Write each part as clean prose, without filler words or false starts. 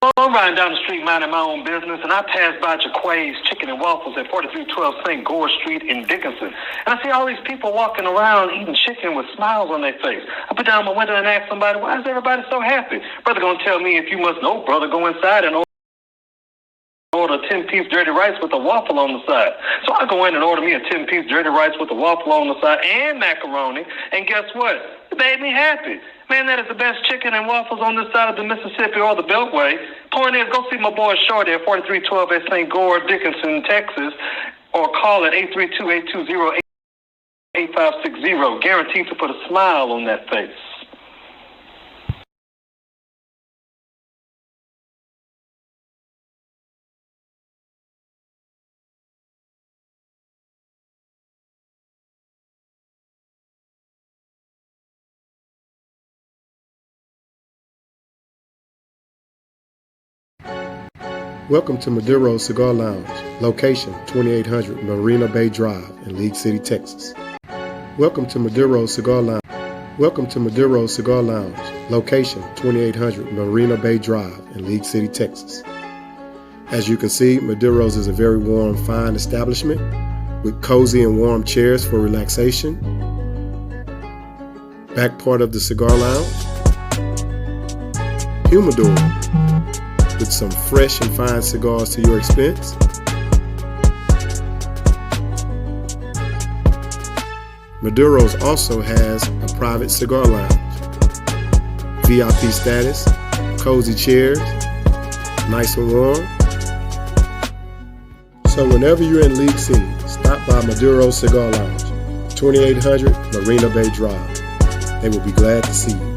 I'm riding down the street minding my own business, and I pass by Jaquay's Chicken and Waffles at 4312 St. Gore Street in Dickinson. And I see all these people walking around eating chicken with smiles on their face. I put down my window and ask somebody, why is everybody so happy? Brother gonna tell me, if you must know, brother, go inside and order a 10-piece dirty rice with a waffle on the side. So I go in and order me a 10-piece dirty rice with a waffle on the side and macaroni, and guess what? It made me happy. Man, that is the best chicken and waffles on this side of the Mississippi or the Beltway. Point is, go see my boy Shorty at 4312 at St. Gore, Dickinson, Texas, or call at 832-820-8560. Guaranteed to put a smile on that face. Welcome to Maduro's Cigar Lounge, location 2800 Marina Bay Drive in League City, Texas. Welcome to Maduro's Cigar Lounge. Welcome to Maduro's Cigar Lounge, location 2800 Marina Bay Drive in League City, Texas. As you can see, Maduro's is a very warm, fine establishment with cozy and warm chairs for relaxation. Back part of the cigar lounge, humidor with some fresh and fine cigars to your expense. Maduro's also has a private cigar lounge, VIP status, cozy chairs, nice and warm. So whenever you're in League City, stop by Maduro's Cigar Lounge, 2800 Marina Bay Drive. They will be glad to see you.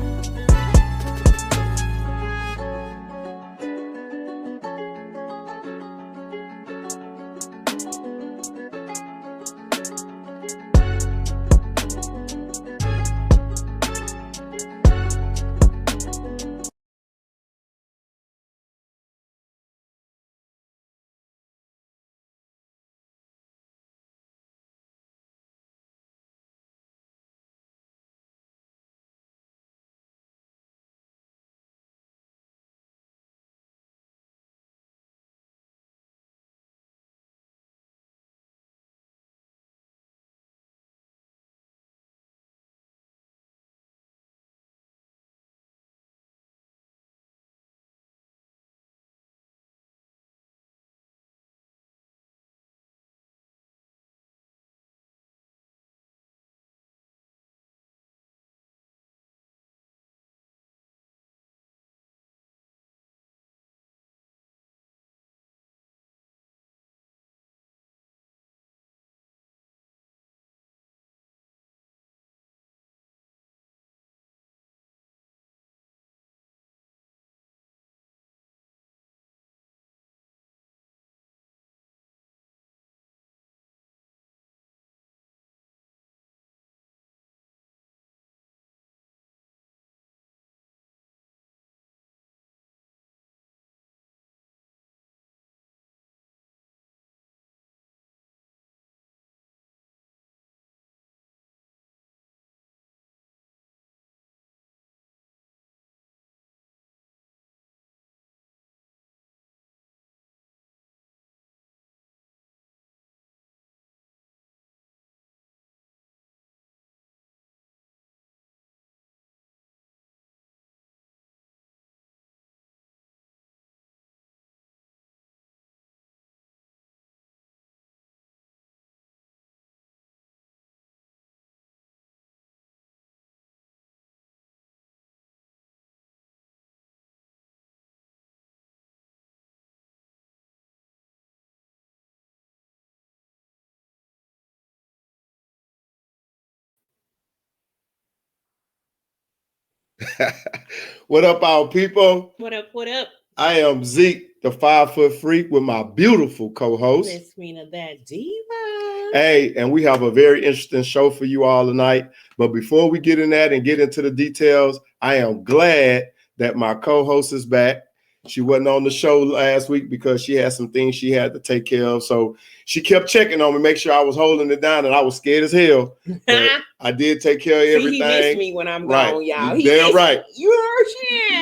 What up, our people? What up? What up? I am Zeke, the 5-foot freak, with my beautiful co-host, Miss Rena, that diva. Hey, and we have a very interesting show for you all tonight. But before we get in that and get into the details, I am glad that my co-host is back. She wasn't on the show last week because she had some things she had to take care of. So she kept checking on me, make sure I was holding it down, and I was scared as hell. But I did take care of everything. He missed me when I'm right. gone, y'all. You're damn right. You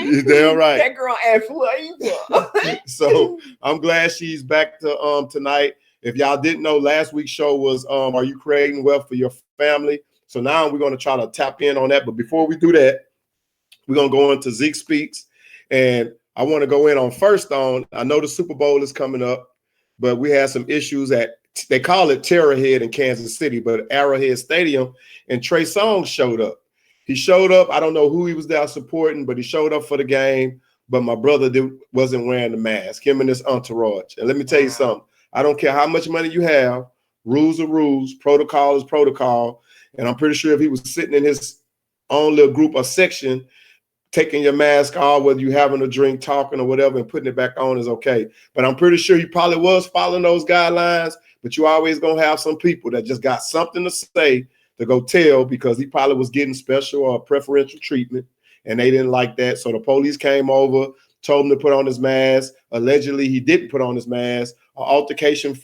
You're damn right. That girl asked flavor. So I'm glad she's back to tonight. If y'all didn't know, last week's show was Are You Creating Wealth for Your Family? So now we're going to try to tap in on that. But before we do that, we're going to go into Zeke Speaks. And I want to go in on first on, I know the Super Bowl is coming up, but we had some issues at, they call it Terrorhead in Kansas City, but Arrowhead Stadium, and Trey Songz showed up. He showed up. I don't know who he was there supporting, but he showed up for the game. But my brother wasn't wearing the mask, him and his entourage. And let me tell you something. I don't care how much money you have. Rules are rules. Protocol is protocol. And I'm pretty sure if he was sitting in his own little group or section, taking your mask off, whether you're having a drink, talking or whatever, and putting it back on is okay. But I'm pretty sure he probably was following those guidelines, but you always going to have some people that just got something to say to go tell because he probably was getting special or preferential treatment, and they didn't like that. So the police came over, told him to put on his mask. Allegedly, he didn't put on his mask. An altercation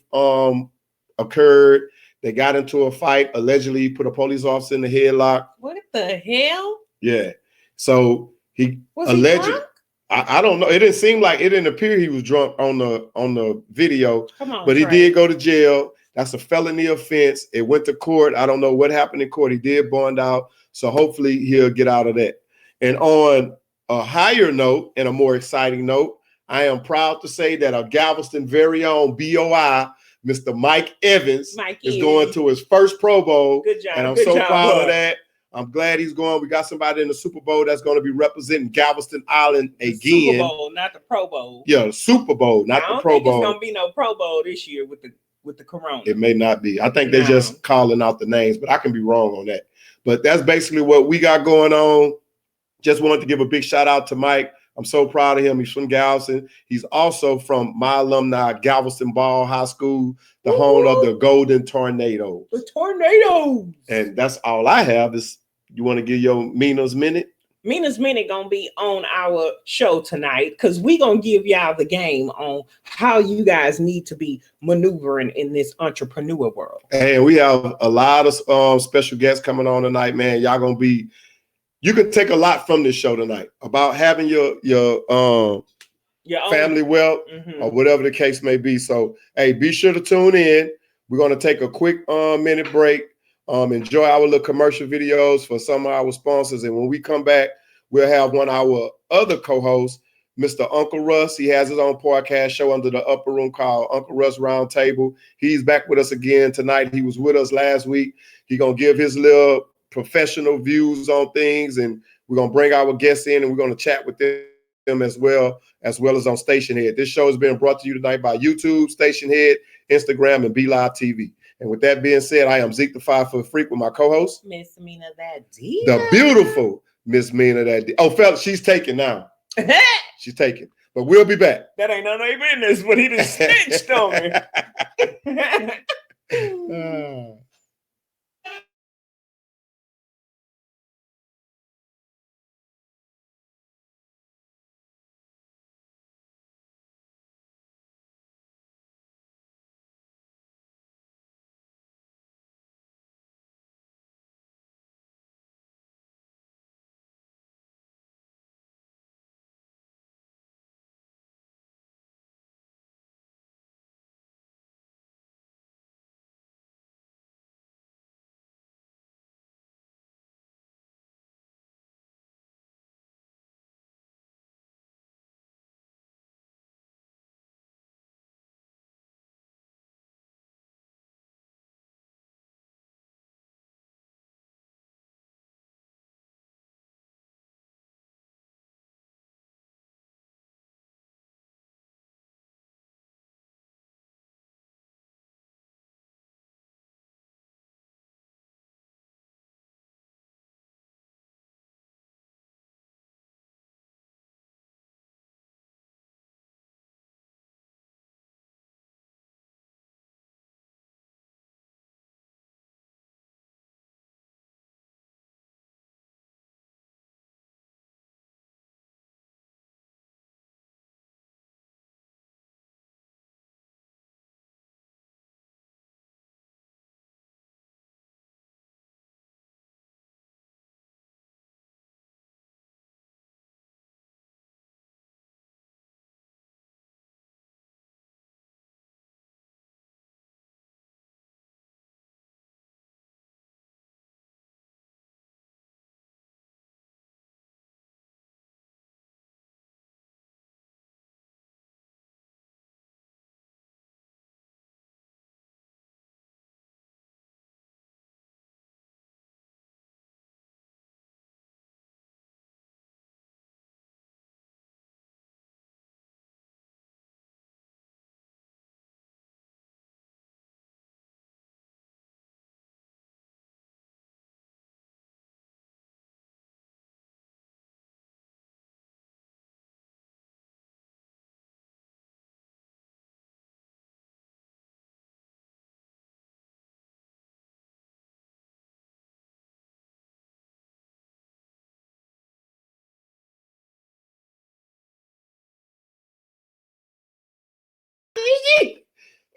occurred. They got into a fight. Allegedly, he put a police officer in the headlock. What the hell? Yeah. So he was alleged. He drunk? I don't know. It didn't seem like it didn't appear he was drunk on the video. Come on, but he Trey. did go to jail. That's a felony offense. It went to court. I don't know what happened in court. He did bond out. So hopefully he'll get out of that. And on a higher note and a more exciting note, I am proud to say that our Galveston very own BOI, Mr. Mike Evans, is going to his first Pro Bowl. Good job. And I'm so proud of that. I'm glad he's going. We got somebody in the Super Bowl that's going to be representing Galveston Island again. The Super Bowl, not the Pro Bowl. Yeah, the Super Bowl, not the Pro Bowl. It's going to be no Pro Bowl this year with the corona. It may not be. I think they're just calling out the names, but I can be wrong on that. But that's basically what we got going on. Just wanted to give a big shout out to Mike. I'm so proud of him. He's from Galveston. He's also from my alumni, Galveston Ball High School, the home of the Golden Tornadoes. The Tornadoes. And that's all I have is, you want to give your Mina's Minute? Mina's Minute going to be on our show tonight because we're going to give y'all the game on how you guys need to be maneuvering in this entrepreneur world. And we have a lot of special guests coming on tonight, man. Y'all going to be, you can take a lot from this show tonight about having your family wealth or whatever the case may be. So, hey, be sure to tune in. We're going to take a quick minute break. Enjoy our little commercial videos for some of our sponsors. And when we come back, we'll have one of our other co-hosts, Mr. Uncle Russ. He has his own podcast show under the upper room called Uncle Russ Roundtable. He's back with us again tonight. He was with us last week. He's going to give his little professional views on things, and we're going to bring our guests in and we're going to chat with them as well as on Station Head. This show is being brought to you tonight by YouTube, Station Head, Instagram, and Be Live TV. And with that being said, I am Zeke the 5 Foot Freak with my co-host, Miss Mina That Diva. The beautiful Miss Mina That Diva. Oh, fellas, she's taking now. She's taking. But we'll be back. That ain't none of their business, but he just snitched on me.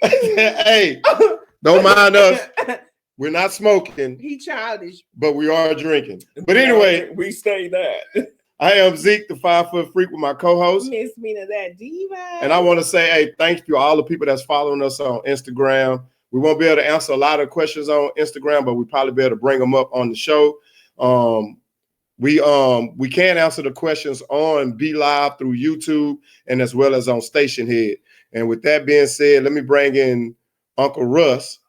Hey, don't mind us. We're not smoking. He childish. But we are drinking. But anyway, we say that. I am Zeke, the 5-foot freak, with my co-host. Miss Mina, that diva. And I want to say, hey, thank you to all the people that's following us on Instagram. We won't be able to answer a lot of questions on Instagram, but we probably be able to bring them up on the show. We can answer the questions on Be Live through YouTube and as well as on Station Head. And with that being said, let me bring in Uncle Russ.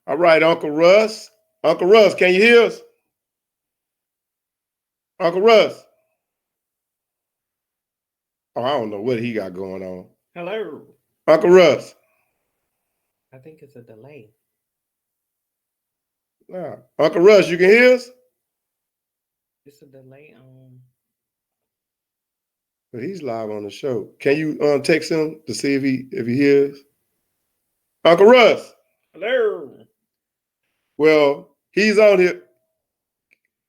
All right, Uncle Russ. Uncle Russ, can you hear us? Uncle Russ. Oh, I don't know what he got going on. Hello. Uncle Russ. I think it's a delay. Nah. Uncle Russ, you can hear us? It's a delay on. But he's live on the show. Can you text him to see if he hears? Uncle Russ. Hello. Well, he's on here.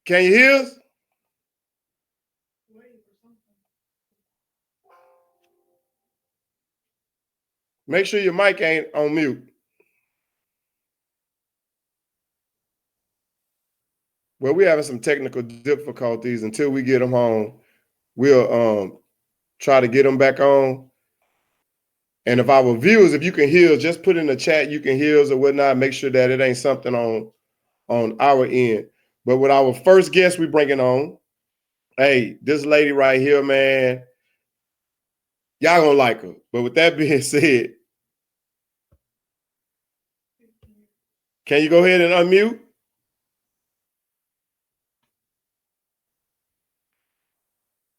Can you hear us? Make sure your mic ain't on mute. Well, we're having some technical difficulties. Until we get him home, we'll try to get him back on. And if our viewers, if you can hear us, just put in the chat you can hear us or whatnot. Make sure that it ain't something on our end. But with our first guest we bringing on, hey, this lady right here, man, y'all gonna like her. But with that being said, can you go ahead and unmute?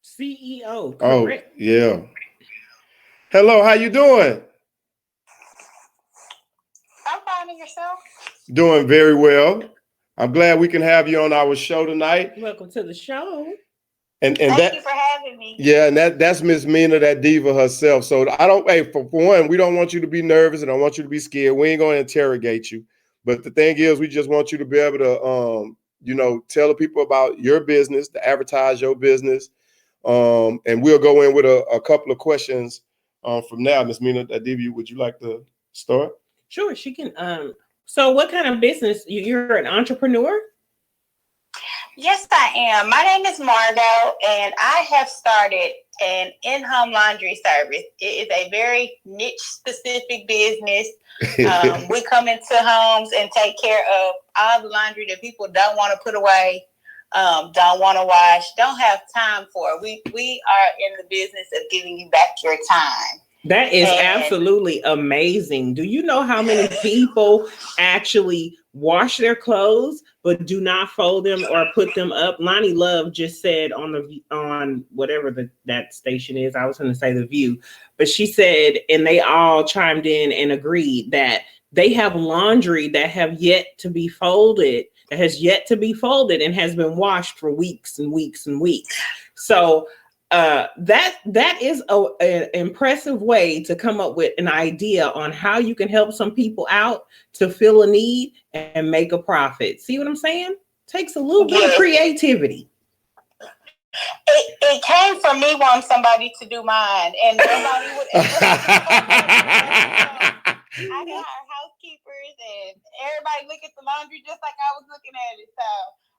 CEO, correct? Oh, yeah. Hello, how you doing? I'm fine, and yourself? Doing very well. I'm glad we can have you on our show tonight. Welcome to the show. And Thank you for having me. Yeah, and that's Miss Mina, that diva herself. So I don't, hey, for one, we don't want you to be nervous and I don't want you to be scared. We ain't going to interrogate you. But the thing is, we just want you to be able to, tell the people about your business, to advertise your business. And we'll go in with a couple of questions from now. Miss Mina, that diva, would you like to start? Sure, she can. So what kind of business? You're an entrepreneur? Yes, I am. My name is Margo, and I have started an in-home laundry service. It is a very niche-specific business. We come into homes and take care of all the laundry that people don't want to put away, don't want to wash, don't have time for. We are in the business of giving you back your time. That is absolutely amazing. Do you know how many people actually wash their clothes but do not fold them or put them up? Lonnie Love just said on whatever that station is, I was going to say The View, but she said, and they all chimed in and agreed that they have laundry that have yet to be folded, that has yet to be folded and has been washed for weeks and weeks and weeks. So that is an impressive way to come up with an idea on how you can help some people out to fill a need and make a profit. See what I'm saying? Takes a little bit of creativity. It came from me wanting somebody to do mine, and nobody would ever. I got our housekeepers, and everybody look at the laundry just like I was looking at it. So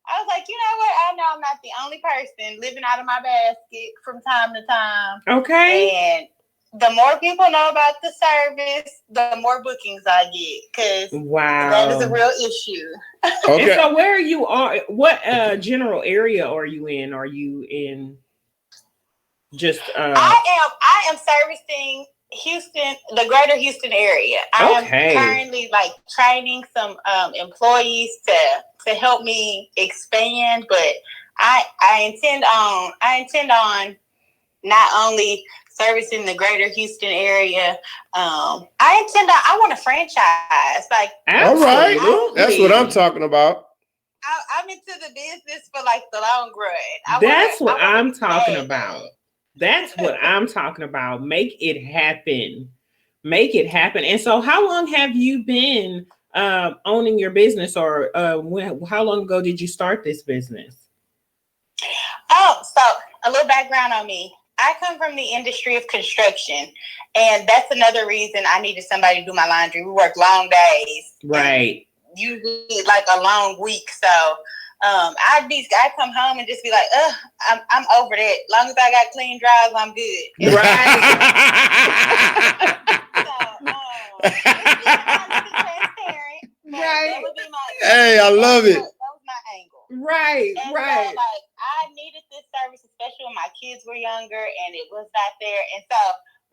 I was like, you know what? I know I'm not the only person living out of my basket from time to time. Okay. And the more people know about the service, the more bookings I get, because that is a real issue. Okay. And so where you are, what general area are you in? Are you in just I am servicing Houston, the greater Houston area. I am currently training some employees to help me expand, but I intend on not only servicing the greater Houston area. I want a franchise. All right, that's what I'm talking about. I'm into the business for the long run. That's what I'm talking about. That's what I'm talking about. Make it happen. Make it happen. And so how long have you been owning your business, or how long ago did you start this business? Oh, so a little background on me. I come from the industry of construction, and that's another reason I needed somebody to do my laundry. We work long days. Right. Usually like a long week. So I come home and just be like, I'm over that. Long as I got clean drawers, I'm good. Right. It's transparent. Right. That would be my Hey, I love it. That was my angle. Right. And Right. so, like, I needed this service, especially when my kids were younger and it was not there. And so,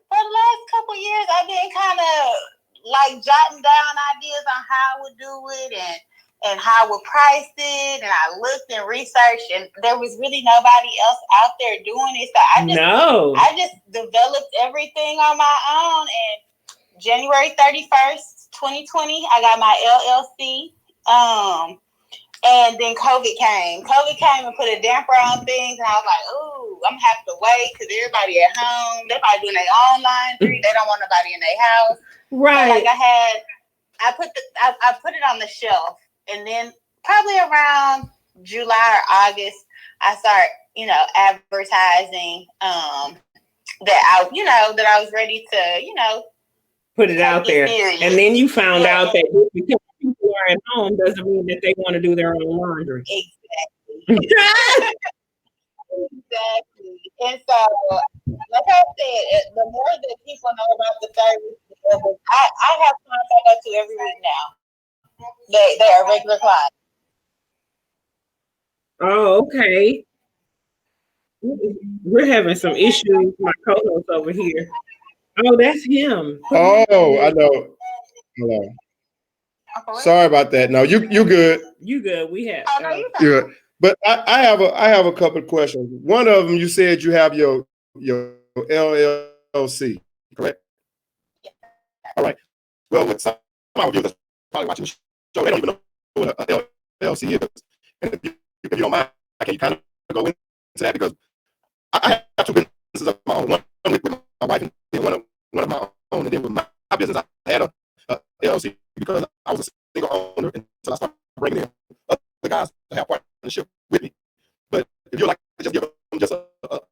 for the last couple years, I've been kind of like jotting down ideas on how I would do it and how I would price it. And I looked and researched, and there was really nobody else out there doing it. So I just developed everything on my own. And January 31st, 2020, I got my LLC. And then COVID came. COVID came and put a damper on things, and I was like, "Ooh, I'm gonna have to wait because everybody at home, they're probably doing their online thing. They don't want nobody in their house." Right. So, like I put it on the shelf, and then probably around July or August, I start, advertising that I was ready to, put it out there. And then you found out that just because people are at home doesn't mean that they want to do their own laundry. Exactly. Exactly. And so, like I said, the more that people know about the service, I have clients I go to every week now. They are regular clients. Oh, okay. We're having some issues with my co-host over here. Oh, that's him. Oh, I know. Hello. Sorry about that. No, you good. You good. We have Good. But I have a couple of questions. One of them, you said you have your LLC, correct? Yeah. All right. Well, with some of our viewers probably watching the show, they don't even know what an LLC is. And if you don't mind, can you kind of go into that, because I have two businesses of my own. One with my wife, and then one of my own. And then with my business, I had a LLC because I was a single owner until I started bringing in other guys to have partnership with me. But if you'd like to just give them just a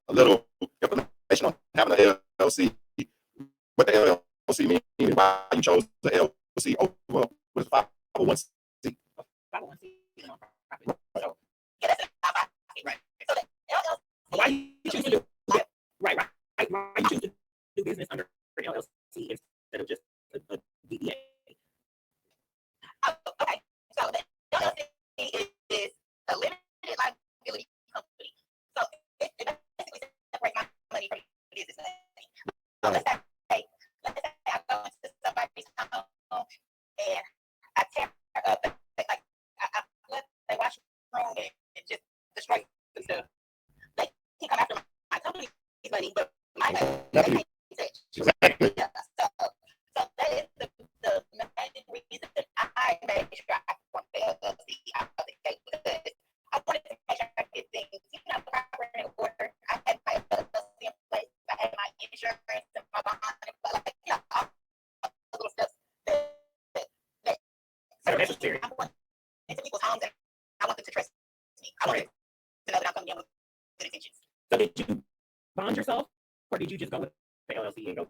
little information on having an LLC, what the LLC means, and why you chose the LLC over was 501c. 501c. Right. So the LLC. Why you choose to do that? Right. Why you choose to do business under an LLC instead of just a DBA? Okay. So the LLC is a limited liability company. So it basically separates my money from the business money. So let's say I go into somebody's home and I tear up, like I let they wash the room and just destroy the stuff. They can come after my company's money, but my money, they can't touch. Exactly. Yeah, so that is the main reason that I made sure I want the LLC out of the gate, because I wanted to make sure I get things, proper in order. I had my LLC in place, I had my insurance and my bond, but all the little stuff that are necessary. I want into people's homes, and I want them to trust me. I wanted to know that I'm coming in with good intentions. So did you bond yourself, or did you just go with the LLC and go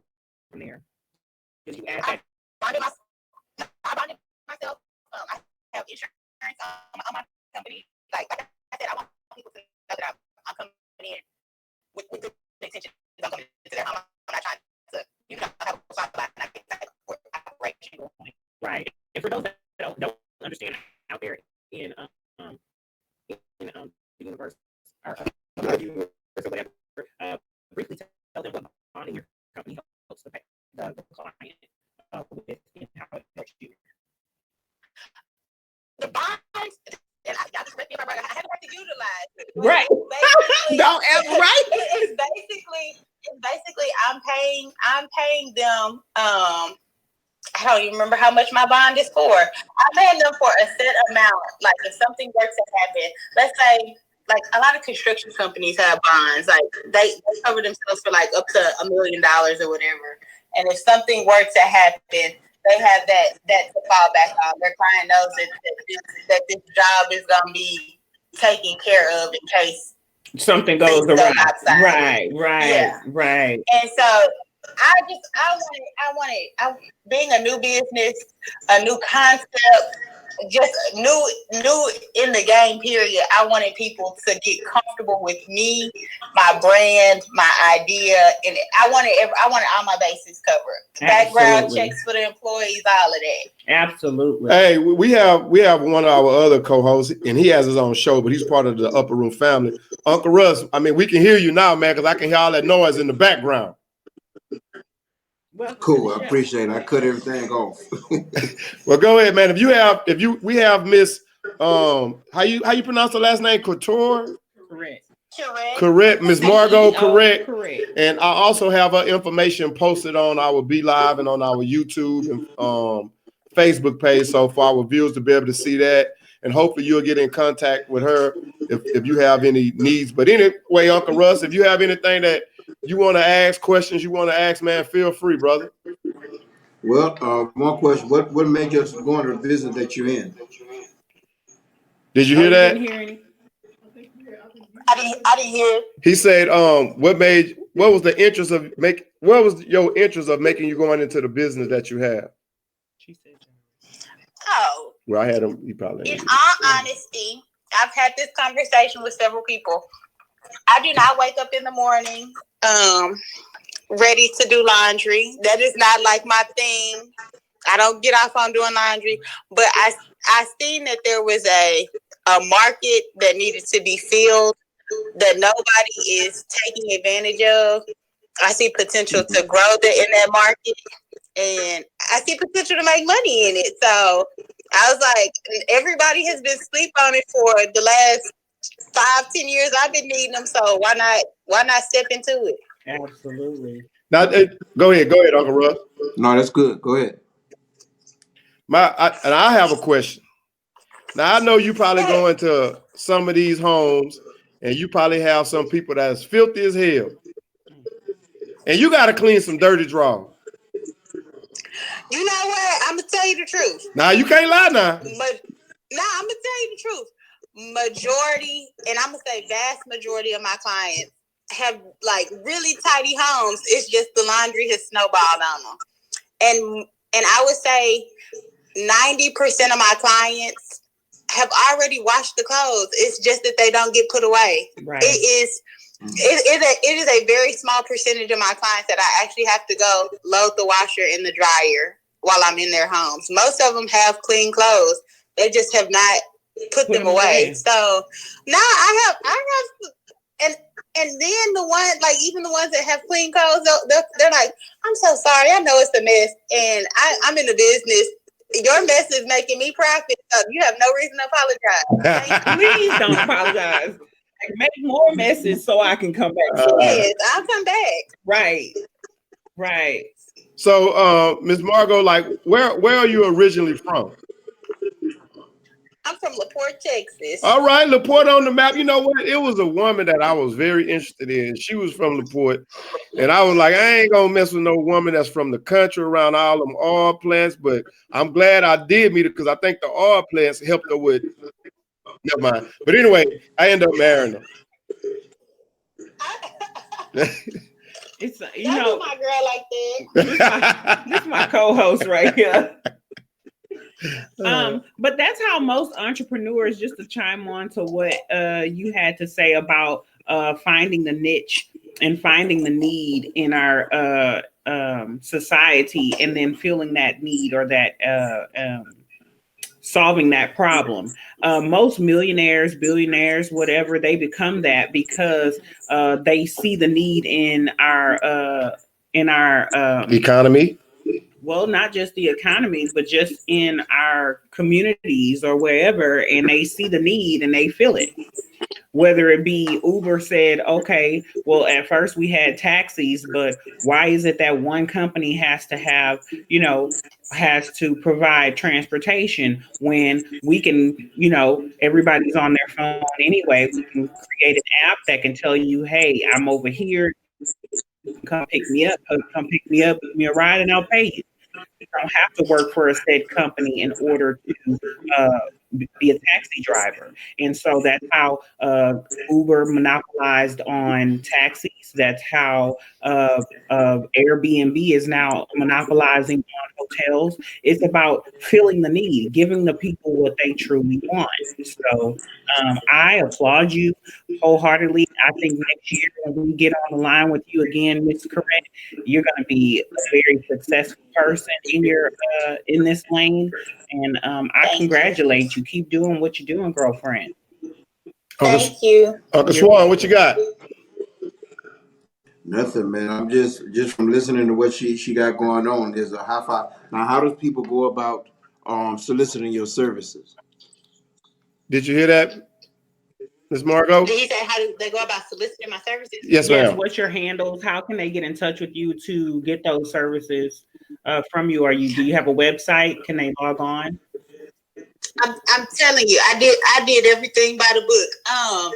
from there? Did you add that? I bonded myself. I have insurance on my company. Like I said, I want people to know that I'm coming in with good intentions. I'm coming into their home. I'm not trying to, have a spotlight and I get that operation. Right. And for those that don't understand out there in the universe, or universe or whatever, briefly tell them what bonding your company helps the client with and how it helps you. The bonds, and I just read I haven't had to utilize it. Right. Don't ever, right. It's basically I'm paying them. I don't even remember how much my bond is for. I'm paying them for a set amount. Like if something were to happen, let's say, like a lot of construction companies have bonds. Like they cover themselves for like up to $1 million or whatever. And if something were to happen, they have that to fall back on. Their client knows that this job is gonna be taken care of in case something goes around. Right. Yeah. Right. And so I wanted being a new business, a new concept, just new in the game period. I wanted people to get comfortable with me, my brand, my idea, and I wanted all my bases covered. Background checks for the employees, all of that. Absolutely. Hey, we have one of our other co-hosts, and he has his own show, but he's part of the Upper Room family. Uncle Russ, I mean, we can hear you now, man, because I can hear all that noise in the background. Cool, I appreciate it. I cut everything off. Well, go ahead, man. We have Miss how you pronounce the last name? Couture? Correct. Miss Margo Curette. And I also have her information posted on our Be Live and on our YouTube and Facebook page, so for our viewers to be able to see that. And hopefully you'll get in contact with her if you have any needs. But anyway, Uncle Russ, if you have anything that you want to ask, questions you want to ask, man, feel free, brother. Well, one question. What made you go on the business that you're in? Did you hear that? I didn't hear it. He said, what was your interest of making you going into the business that you have? She said, oh. Well, I had him. He probably. In all honesty, I've had this conversation with several people. I do not wake up in the morning ready to do laundry. That is not like my thing. I don't get off on doing laundry. But I seen that there was a market that needed to be filled that nobody is taking advantage of. I see potential to grow in that market, and I see potential to make money in it. So I was like, everybody has been sleep on it for the last 5-10 years. I've been needing them, so why not step into it? Absolutely. Now, go ahead, Uncle Russ. No, that's good. Go ahead. I have a question. Now I know you probably go into some of these homes, and you probably have some people that's filthy as hell, and you got to clean some dirty drawers. You know what? I'm gonna tell you the truth. Now you can't lie now. I'm gonna tell you the truth. Majority, and I'm gonna say vast majority of my clients have like really tidy homes. It's just the laundry has snowballed on them, and I would say 90% of my clients have already washed the clothes. It's just that they don't get put away. Right. It is a very small percentage of my clients that I actually have to go load the washer in the dryer while I'm in their homes. Most of them have clean clothes. They just have not put them away. So now I have, and then the ones, like even the ones that have clean clothes, they're like, I'm so sorry. I know it's a mess, and I'm in the business. Your mess is making me profit. So you have no reason to apologize. Please don't apologize. Like, make more messes so I can come back. Yes, I'll come back. Right. So, Ms. Margo, like, where are you originally from? I'm from LaPorte, Texas. All right, LaPorte on the map. You know what? It was a woman that I was very interested in. She was from LaPorte, and I was like, I ain't gonna mess with no woman that's from the country around all them oil plants. But I'm glad I did meet her because I think the oil plants helped her with. Never mind. But anyway, I ended up marrying her. It's Don't do my girl like that. This is my co-host right here. But that's how most entrepreneurs, just to chime on to what you had to say about finding the niche and finding the need in our society, and then feeling that need or that solving that problem. Most millionaires, billionaires, whatever, they become that because they see the need in our economy. Well, not just the economy, but just in our communities or wherever, and they see the need and they feel it. Whether it be Uber said, okay, well, at first we had taxis, but why is it that one company has to have, has to provide transportation when we can, everybody's on their phone anyway. We can create an app that can tell you, hey, I'm over here. Come pick me up, give me a ride, and I'll pay you. don't have to work for a said company in order to be a taxi driver. And so that's how Uber monopolized on taxis. That's how Airbnb is now monopolizing on hotels. It's about filling the need, giving the people what they truly want. So I applaud you wholeheartedly. I think next year when we get on the line with you again, Ms. Curette, you're going to be a very successful person in this lane. And I congratulate you. Keep doing what you're doing, girlfriend. Thank you. Uncle Swan, what you got? Nothing, man. I'm just from listening to what she got going on. There's a high five. Now, how does people go about soliciting your services? Did you hear that, Ms. Margo? Did he say how do they go about soliciting my services? Yes, ma'am. What's your handles? How can they get in touch with you to get those services from you? Do you have a website? Can they log on? I'm telling you, I did everything by the book. I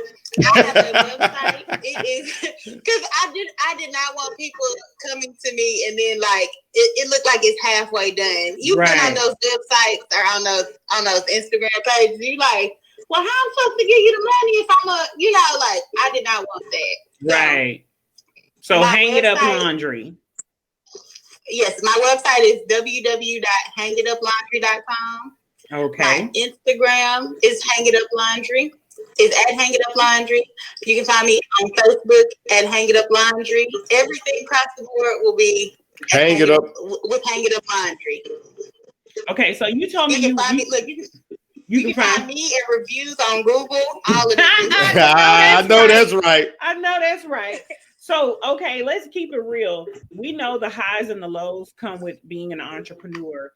have a website. It is because I did not want people coming to me and then like it looked like it's halfway done. You've been on those websites or on those Instagram pages. You like, well, how I'm supposed to give you the money if I'm like I did not want that. Right. So Hang It Up Laundry. Yes, my website is www.hangituplaundry.com. Okay. My Instagram is Hang It Up Laundry. It's at Hang It Up Laundry. You can find me on Facebook at Hang It Up Laundry. Everything across the board will be Hang It Up with Hang It Up Laundry. Okay, so you told me you can find me. Look, you can find me in reviews on Google. All of it. I know that's right. I know that's right. So, okay, let's keep it real. We know the highs and the lows come with being an entrepreneur.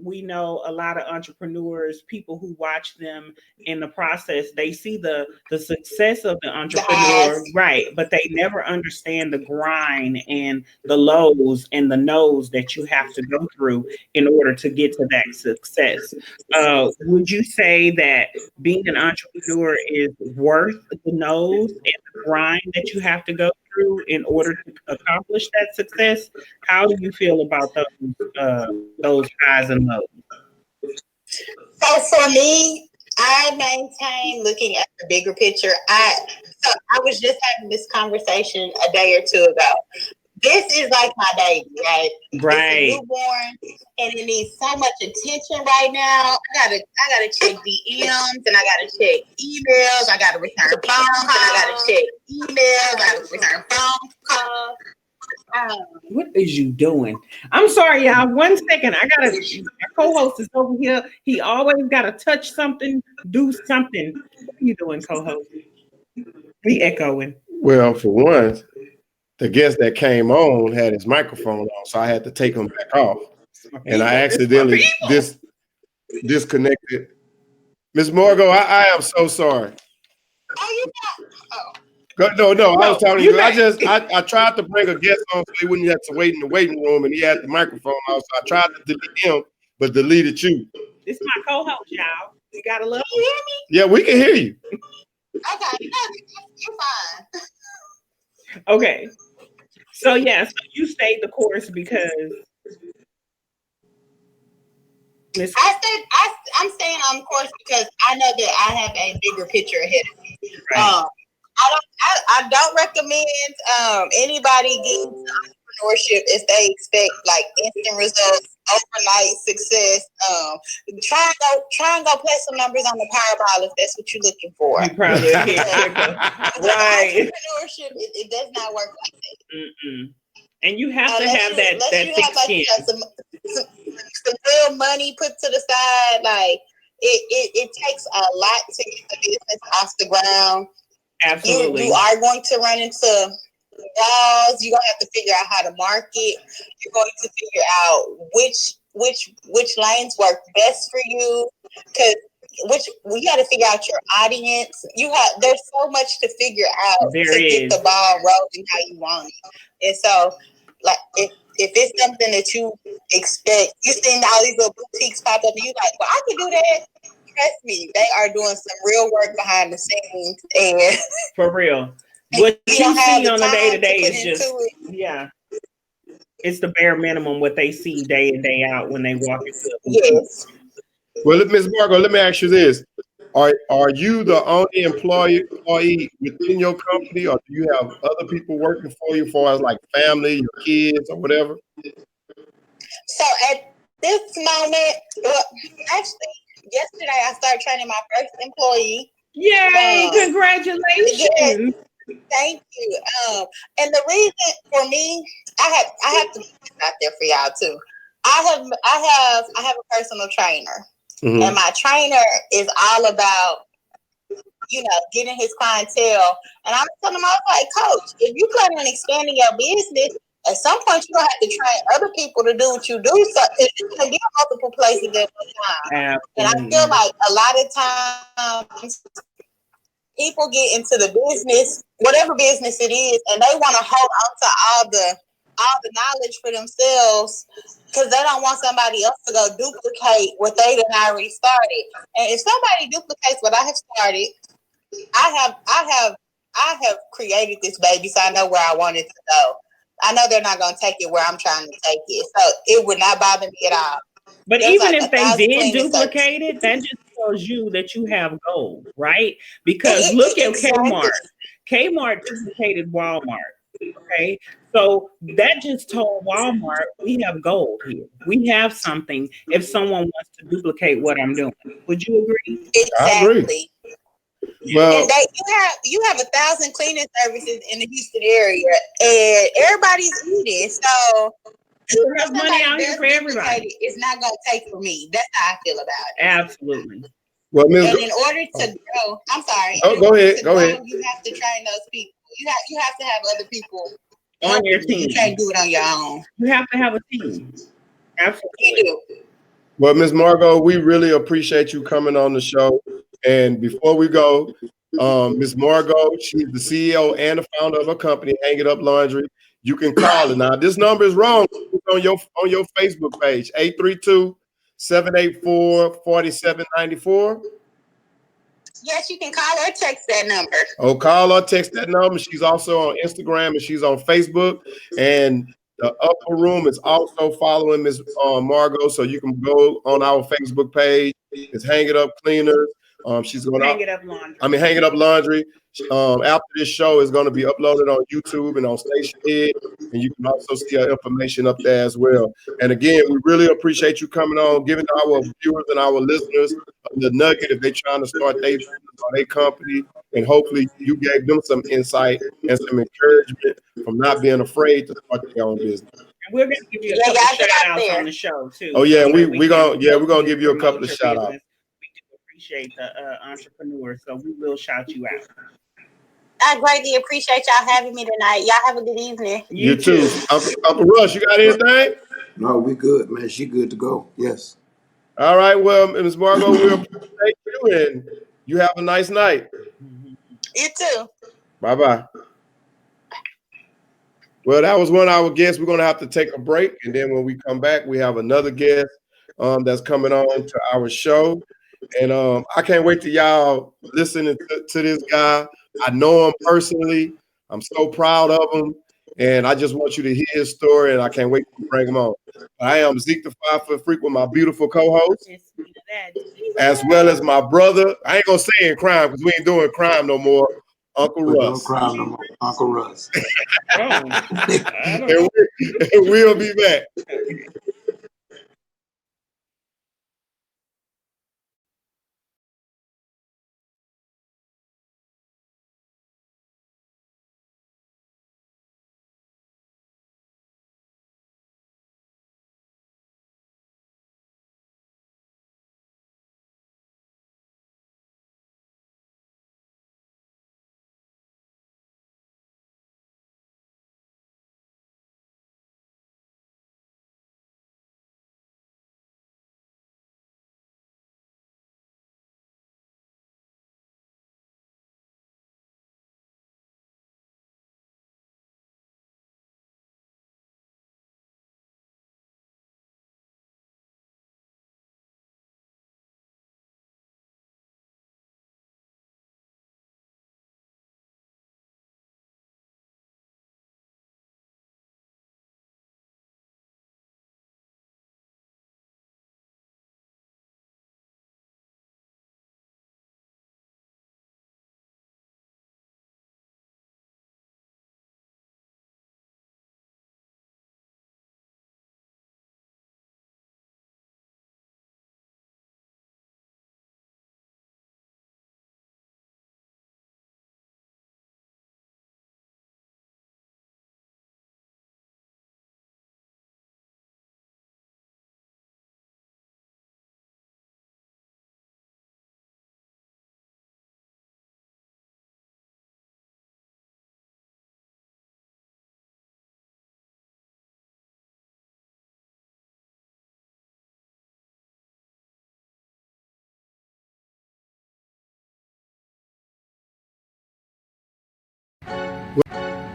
We know a lot of entrepreneurs, people who watch them in the process, they see the success of the entrepreneur, right? But they never understand the grind and the lows and the no's that you have to go through in order to get to that success. Would you say that being an entrepreneur is worth the no's and the grind that you have to go through in order to accomplish that success? How do you feel about those highs and lows? So for me, I maintain looking at the bigger picture. I was just having this conversation a day or two ago. This is like my baby, right? Right. It's a newborn, and it needs so much attention right now. I gotta check DMs, and I gotta check emails. I gotta return phone calls. I gotta check emails. I gotta return phone calls. What is you doing? I'm sorry, y'all. 1 second. My co-host is over here. He always gotta touch something, do something. What are you doing, co-host? He echoing. Well, for one, the guest that came on had his microphone on, so I had to take him back off. And I accidentally disconnected. Ms. Margo, I am so sorry. Oh, you got. No, I was telling you. I tried to bring a guest on so he wouldn't have to wait in the waiting room, and he had the microphone on. So I tried to delete him, but deleted you. This is my co-host, y'all. You gotta love. You hear me? Yeah, we can hear you. Okay, you're fine. Okay. So you stayed the course because I'm staying on course because I know that I have a bigger picture ahead of me. Right. I don't recommend anybody getting into entrepreneurship if they expect like instant results, overnight success. Try and go play some numbers on the Powerball if that's what you're looking for. You probably right. Entrepreneurship it does not work like that. Mm-mm. And you have to have that thick skin. Some real money put to the side. Like it takes a lot to get the business off the ground. Absolutely. You are going to run into walls. You're going to have to figure out how to market. You're going to figure out which lanes work best for you. Because we got to figure out your audience. There's so much to figure out get the ball rolling how you want it. And so, like, if it's something that you expect, you're seeing all these little boutiques pop up, and you're like, well, I can do that. Trust me, they are doing some real work behind the scenes, and for real. What you see on a day-to-day is just It's the bare minimum what they see day in, day out when they walk into a boutique. Yes. Well, Ms. Margo, let me ask you this. Are you the only employee within your company, or do you have other people working for you, for as like family, your kids, or whatever? So at this moment, well, actually, yesterday I started training my first employee. Yay! Yes, Congratulations. thank you. And the reason for me, I have to put this out there for y'all too. I have a personal trainer, and my trainer is all about, getting his clientele. And I was telling him, I was like, Coach, if you plan on expanding your business, at some point you're gonna have to train other people to do what you do. So you're gonna get multiple places at one time. Absolutely. And I feel like a lot of times people get into the business, whatever business it is, and they want to hold on to all the knowledge for themselves because they don't want somebody else to go duplicate what they done already started. And if somebody duplicates what I have started, I have created this baby, so I know where I want it to go. I know they're not going to take it where I'm trying to take it, so it would not bother me at all. But There's even like if they 1,000 did cleaning duplicate it, that just tells you that you have gold, right? Because look at Kmart. Kmart duplicated Walmart. Okay. So that just told Walmart we have gold here. We have something if someone wants to duplicate what I'm doing. Would you agree? Exactly. I agree. Well, And you have 1,000 cleaning services in the Houston area, and everybody's eating. So there's money out here for everybody. It's not going to take for me. That's how I feel about it. Absolutely. Well, and in order to grow, I'm sorry. Oh, go ahead. Go ahead. You have to train those people. You have to have other people on your team. You can't do it on your own. You have to have a team. Absolutely. You do. Well, Ms. Margo, we really appreciate you coming on the show. And before we go, Ms. Margo, she's the CEO and the founder of a company, Hang It Up Laundry. You can call it. Now, this number is wrong. It's on your Facebook page, 832-784-4794. Yes, you can call or text that number. Oh, call or text that number. She's also on Instagram and she's on Facebook. And the upper room is also following Ms. Margo, so you can go on our Facebook page. It's Hang It Up Cleaners. She's going to Hang It Up Laundry. Hang It Up Laundry. After this show is going to be uploaded on YouTube and on Station Head, and you can also see our information up there as well. And again, we really appreciate you coming on, giving our viewers and our listeners the nugget if they're trying to start their business or their company, and hopefully you gave them some insight and some encouragement from not being afraid to start their own business. And we're gonna give you a couple shout outs on the show too. Oh yeah, we're gonna give you a couple of shout outs. We do appreciate the entrepreneurs, so we will shout you out. I greatly appreciate y'all having me tonight. Y'all have a good evening. You too. Uncle Russ, you got anything? No, we good, man. She good to go. Yes. All right. Well, Ms. Margo, we appreciate you, and you have a nice night. You too. Bye-bye. Well, that was one of our guests. We're going to have to take a break, and then when we come back, we have another guest that's coming on to our show. And I can't wait till y'all listening to this guy. I know him personally. I'm so proud of him. And I just want you to hear his story, and I can't wait to bring him on. I am Zeke the 5 Foot Freak with my beautiful co-host, as well as my brother. I ain't going to say in crime because we ain't doing crime no more. Uncle Russ. Don't crime no more. Uncle Russ. And we'll be back.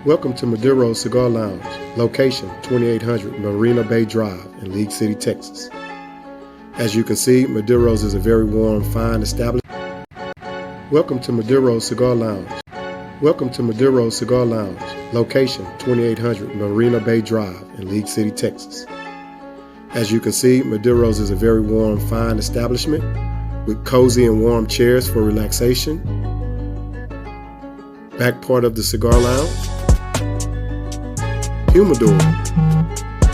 Welcome to Maduro Cigar Lounge, location 2800 Marina Bay Drive in League City, Texas. As you can see, Maduro's is a very warm, fine establishment. Welcome to Maduro Cigar Lounge. Welcome to Maduro Cigar Lounge, location 2800 Marina Bay Drive in League City, Texas. As you can see, Maduro's is a very warm, fine establishment with cozy and warm chairs for relaxation. Back part of the cigar lounge, humidor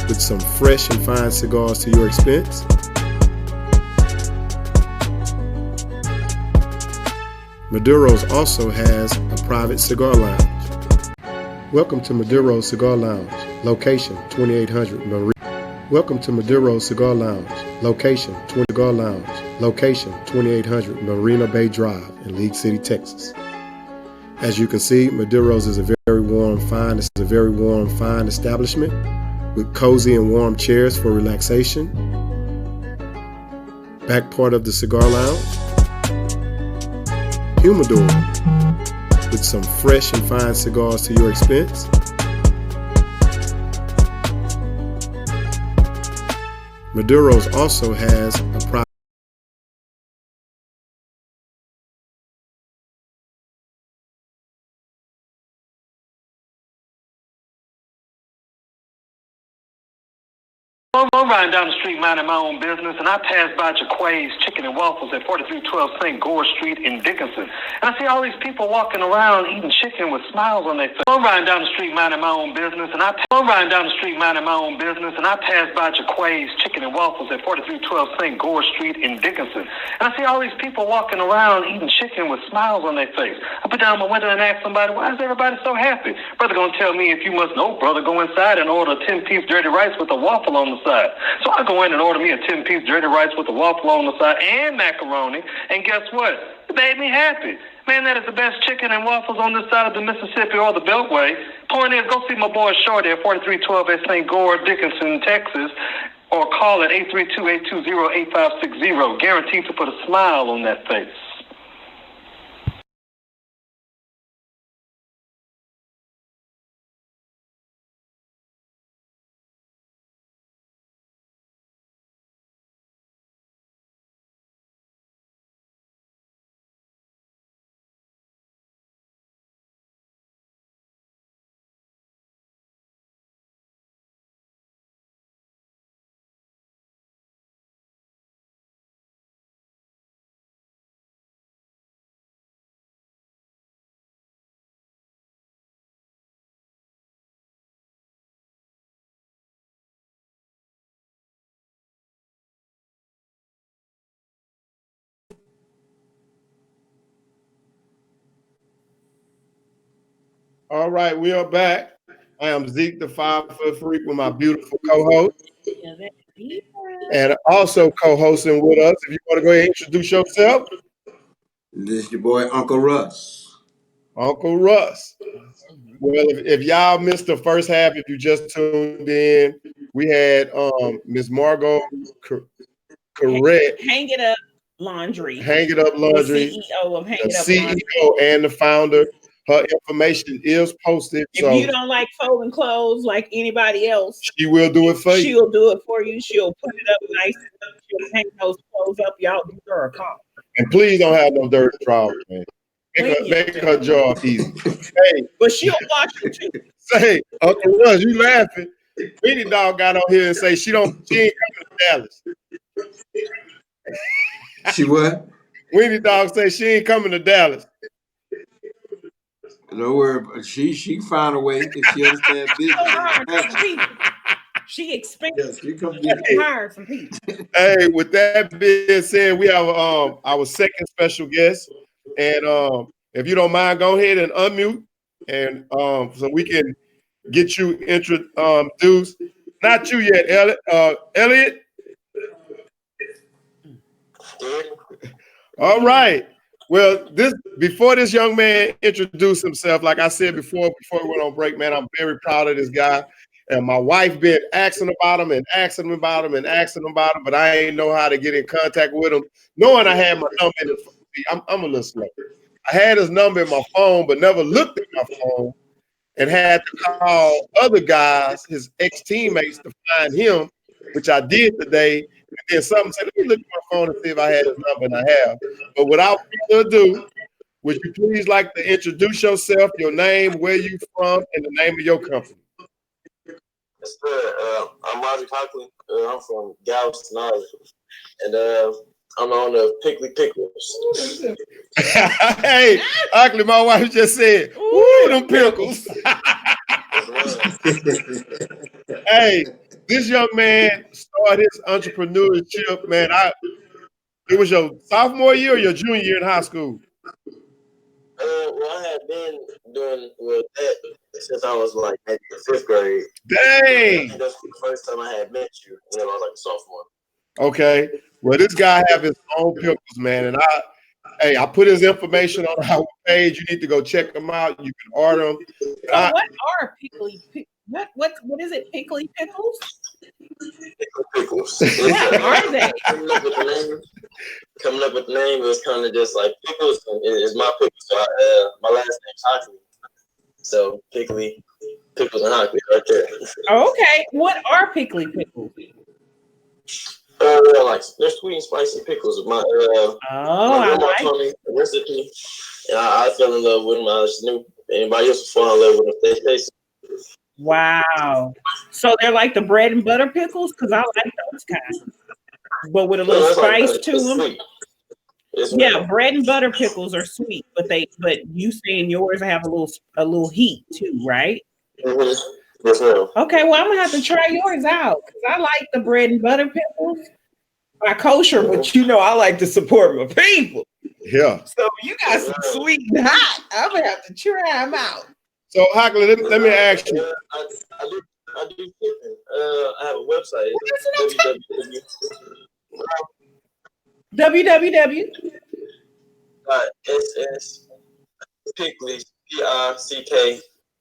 with some fresh and fine cigars to your expense. Maduro's also has a private cigar lounge. Welcome to Maduro Cigar Lounge, location 2800 Marina. Welcome to Maduro Cigar Lounge, location 2800 Marina Bay Drive in League City, Texas. As you can see, Maduro's is a very warm, fine establishment with cozy and warm chairs for relaxation. Back part of the cigar lounge, humidor with some fresh and fine cigars to your expense. Maduro's also has a private. I'm riding down the street minding my own business, and I pass by Jaquay's Chicken and Waffles at 4312 St. Gore Street in Dickinson. And I see all these people walking around eating chicken with smiles on their face. I'm riding down the street minding my own business, and I pass by Jaquay's Chicken and Waffles at 4312 St. Gore Street in Dickinson. And I see all these people walking around eating chicken with smiles on their face. I put down my window and ask somebody, why is everybody so happy? Brother gonna tell me, if you must know, brother, go inside and order a 10-piece dirty rice with a waffle on the side. So I go in and order me a 10-piece dirty rice with a waffle on the side and macaroni, and guess what? It made me happy. Man, that is the best chicken and waffles on this side of the Mississippi or the Beltway. Point is, go see my boy Shorty at 4312 at St. Gore, Dickinson, Texas, or call at 832-820-8560. Guaranteed to put a smile on that face. All right, we are back. I am Zeke, the 5-foot freak, with my beautiful co-host. And also co-hosting with us, if you want to go ahead and introduce yourself. This is your boy, Uncle Russ. Uncle Russ. Well, if y'all missed the first half, if you just tuned in, we had Miss Margo Curette. Hang It Up Laundry. Hang It Up Laundry. The CEO of Hang It Up CEO Laundry. and the founder. Her information is posted. If you don't like folding clothes like anybody else, she will do it for you. She'll do it for you. She'll put it up nice. She'll hang those clothes up. Y'all give her a call. And please don't have no dirty drawers, man. Make her job easy. Hey, but she'll wash it too. Say, Uncle Russ, you laughing? Weenie Dog got on here and say she ain't coming to Dallas. She what? Weenie Dog say she ain't coming to Dallas. Don't worry, but she found a way if she understands business. She expects she comes to hire some people. Hey, with that being said, we have our second special guest, and if you don't mind, go ahead and unmute, and so we can get you introduced. Not you yet, Elliott. All right. Well, before this young man introduced himself, like I said before we went on break, man, I'm very proud of this guy. And my wife been asking about him, but I ain't know how to get in contact with him, knowing I had my number in the phone. I'm a little slow. I had his number in my phone, but never looked at my phone. and had to call other guys, his ex-teammates, to find him, which I did today. And then something said, let me look at my phone and see if I had his number, and I have. But without further ado, would you please like to introduce yourself, your name, where you from, and the name of your company? Yes, sir. I'm Hockley. I'm from Galveston, Ireland. And I'm on the Pickles. Hey, Hockley, my wife just said, ooh, them pickles. Hey, this young man started his entrepreneurship, man. It was your sophomore year or your junior year in high school? Well, I had been doing that since I was like maybe in 5th grade. Dang. That's the first time I had met you when I was like a sophomore. Okay. Well, this guy have his own pickles, man. And I put his information on our page. You need to go check them out. You can order them. So what are pickly what is it? Pickly pickles? Pickles. What are they? Coming up with the name was kind of just like Pickles is my pickle. So my last name's Hockley. So Pickles and Hockley right there. Okay. What are pickly pickles? Like they're sweet and spicy pickles. My grandma told me the recipe, and I fell in love with them. I just knew anybody else would fall in love with them if they tasted. Wow. So they're like the bread and butter pickles? Because I like those kinds. But with a little spice to them. Yeah, bread and butter pickles are sweet, but you saying yours have a little heat too, right? Mm-hmm. Yes, ma'am. Okay, well, I'm gonna have to try yours out because I like the bread and butter pickles. My kosher, but I like to support my people. Yeah. So you got some sweet and hot. I'm gonna have to try them out. So Hockley, let me ask you. I do shipping. I have a website. www. Pickles,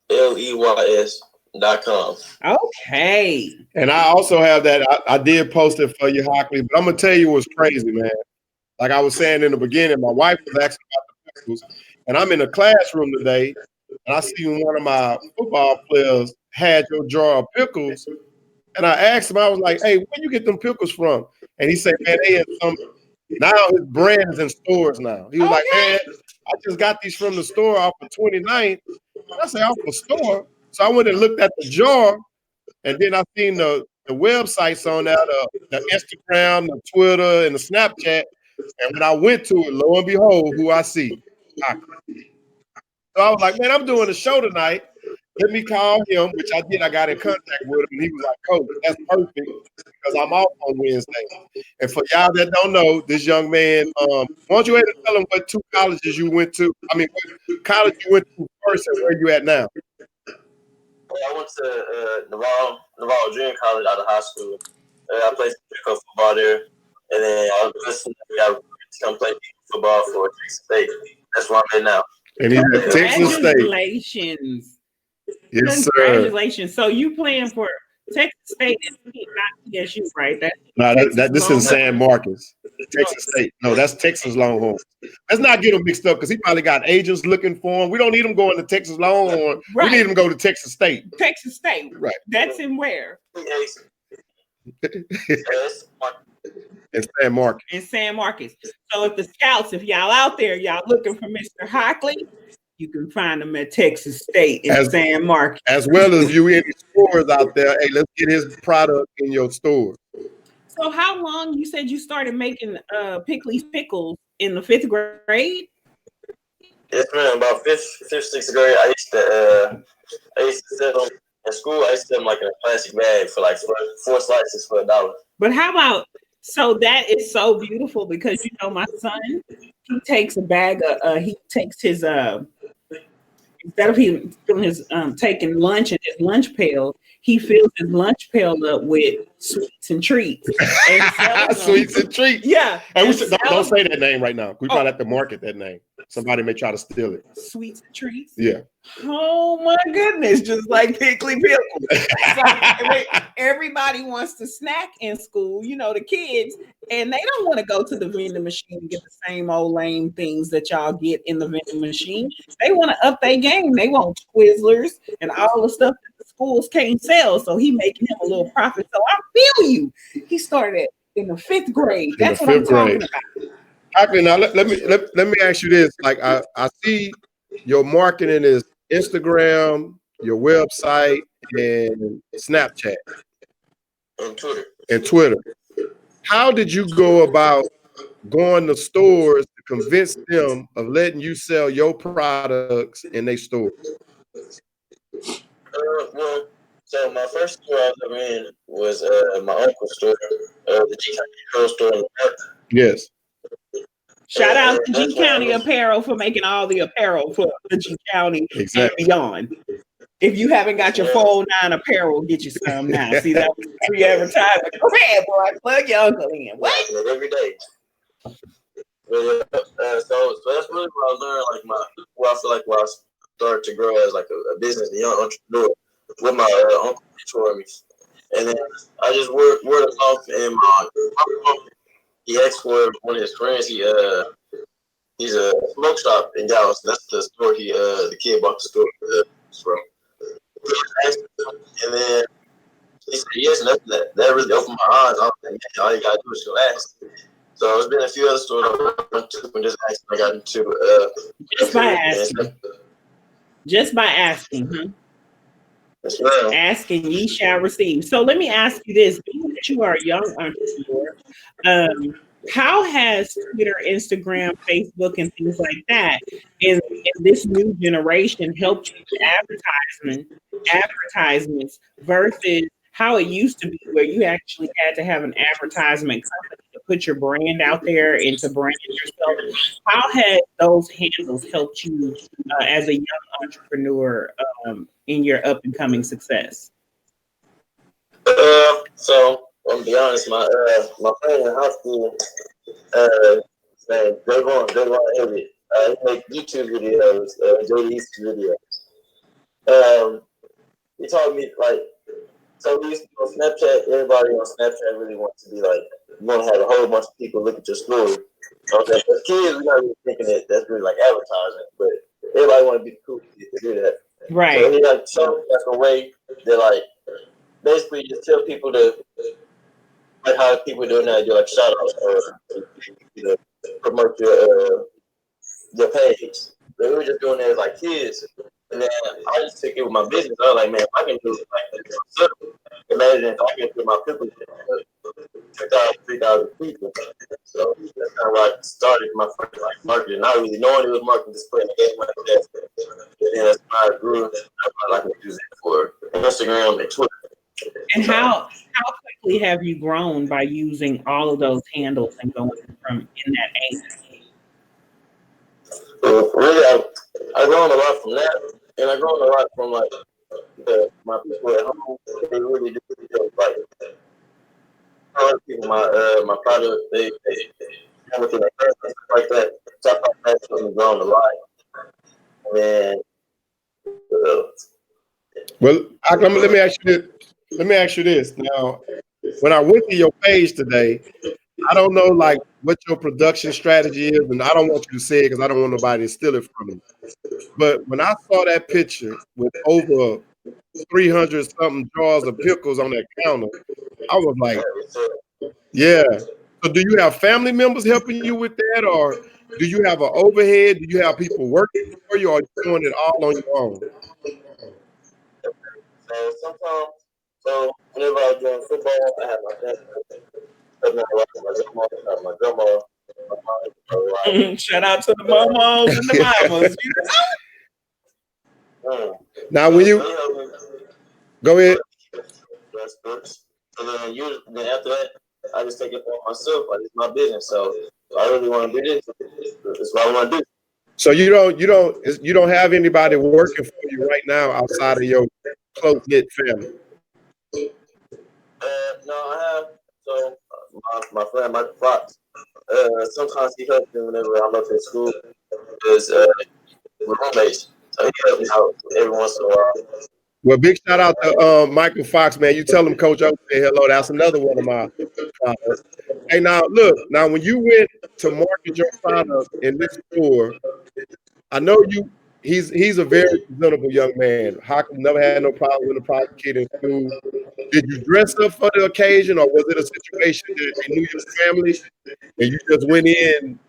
PICKLEYS.com. Okay. And I also have that. I did post it for you, Hockley, but I'm gonna tell you what's crazy, man. Like I was saying in the beginning, my wife was asking about the pickles, and I'm in a classroom today, and I see one of my football players had your jar of pickles, and I asked him, I was like, "Hey, where you get them pickles from?" And he said, "Man, they in some." Now his brand is in stores now. He was like, "Man, I just got these from the store off of 29th." And I said, "Off the store?" So I went and looked at the jar, and then I seen the websites on there, the Instagram, the Twitter, and the Snapchat. And when I went to it, lo and behold, who I see. So I was like, "Man, I'm doing a show tonight. Let me call him," which I did. I got in contact with him, and he was like, "Coach, that's perfect because I'm off on Wednesday." And for y'all that don't know, this young man, why don't you tell him what 2 colleges you went to? I mean, what college you went to first and where you at now? I went to Navarro Junior College out of high school. I played pickup football there, and then I was listening to come play football for Texas State. That's where I'm at now. And he's at Texas State. Congratulations. Yes, sir. Congratulations. So you playing for Texas State, not TSU, right? This is San Marcos, Texas State. No, that's Texas Longhorns. Let's not get him mixed up because he probably got agents looking for him. We don't need him going to Texas Longhorn. Right. We need him to go to Texas State. Texas State. Right. That's in where? In San Marcos. In San Marcos. So if the scouts, if y'all out there, y'all looking for Mr. Hockley, you can find him at Texas State in San Marcos. As well as you any stores out there. Hey, let's get his product in your store. So how long you said you started making Pickles in the 5th grade? Yes, man. About 5th, 6th grade. I used to sell them in school. I used to sell them like in a plastic bag for like 4 slices for $1. But how about, so that is so beautiful because my son, he takes a bag of he takes his instead of him taking lunch in his lunch pail, he fills his lunch pail up with sweets and treats. And sweets and treats. Yeah. And don't say that name right now. We probably have to market that name. Somebody may try to steal it. Sweets and treats? Yeah. Oh my goodness, just like Pickles. Like, everybody wants to snack in school, the kids, and they don't want to go to the vending machine and get the same old lame things that y'all get in the vending machine. They want to up their game. They want Twizzlers and all the stuff that the schools can't sell. So he making him a little profit. So I feel you. He started in the 5th grade. That's what I'm talking about. Hockley, now let me ask you this. Like I see your marketing is Instagram, your website, and Snapchat. And Twitter. How did you go about going to stores to convince them of letting you sell your products in their stores? Well, so my first store I was ever in was my uncle's store, the G County store in the park. Yes. Shout out to G County Apparel for making all the apparel for the G County and beyond. If you haven't got your 409 apparel, get you some now. See, that was free advertisement. Go ahead, boy. Plug your uncle in. What? Every day. So that's really what I learned, where I started to grow as like a business, a young entrepreneur with my uncle mentoring me. And then I just word of mouth, and my uncle, he asked for one of his friends. He's a smoke shop in Dallas. That's the store the kid bought the store from. And then he said yes, and that really opened my eyes. I was like, man, all you gotta do is go ask. So there's been a few other stores I went to and just asked. I got into just by asking, huh? Yes, ma'am. Asking ye shall receive. So let me ask you this: being that you are a young entrepreneur, how has Twitter, Instagram, Facebook, and things like that in this new generation helped you with advertisements versus how it used to be, where you actually had to have an advertisement company to put your brand out there and to brand yourself? How has those handles helped you as a young entrepreneur in your up and coming success? So I'm gonna be honest, my friend in high school, named Elliott, he make YouTube videos, JD's videos. He taught me so we used to go on Snapchat. Everybody on Snapchat really wants to be like, you want to have a whole bunch of people look at your story. Okay, as kids, we're not really thinking that that's really like advertising, but everybody want to be the cool kid to do that. Right. So he showed a way that basically just tell people to how people do now, do shout outs or promote your page. But we were just doing that as kids. And then I just took it with my business. I was like, man, if I can do it myself, imagine if I can do my Pickles 2,000, 3,000 people. So that's kind of where I started my first marketing. Not really knowing it was marketing, just putting a game like that. And then that's how I grew. I can use it for Instagram and Twitter. And how quickly have you grown by using all of those handles and going from in that age? Really, I've grown a lot from that, and I've grown a lot from my people at home. They really do people my product. They everything like that. Stuff like that's really grown a lot. And well, let me ask you this. Now, when I went to your page today, I don't know what your production strategy is, and I don't want you to say it because I don't want nobody to steal it from me. But when I saw that picture with over 300 something jars of pickles on that counter, I was like, yeah. So do you have family members helping you with that, or do you have an overhead? Do you have people working for you, or are you doing it all on your own? So sometimes, whenever I was doing football, I had my family. My grandma. Shout out to the momos and the mamas. Now, when you go ahead. And then after that, I just take it for myself. It's my business, so I really want to do this. That's what I want to do. So you don't have anybody working for you right now outside of your close knit family. No, I have. So my friend Michael Fox. Sometimes he helps me whenever I'm up in school. Because we're roommates, so he helps me out every once in a while. Well, big shout out to Michael Fox, man. You tell him Coach O say hello. That's another one of my products. Hey, now look, now when you went to market your product in this store, I know you. He's a very presentable young man. Hockley never had no problem with a product kid in school. Did you dress up for the occasion, or was it a situation that they knew your family and you just went in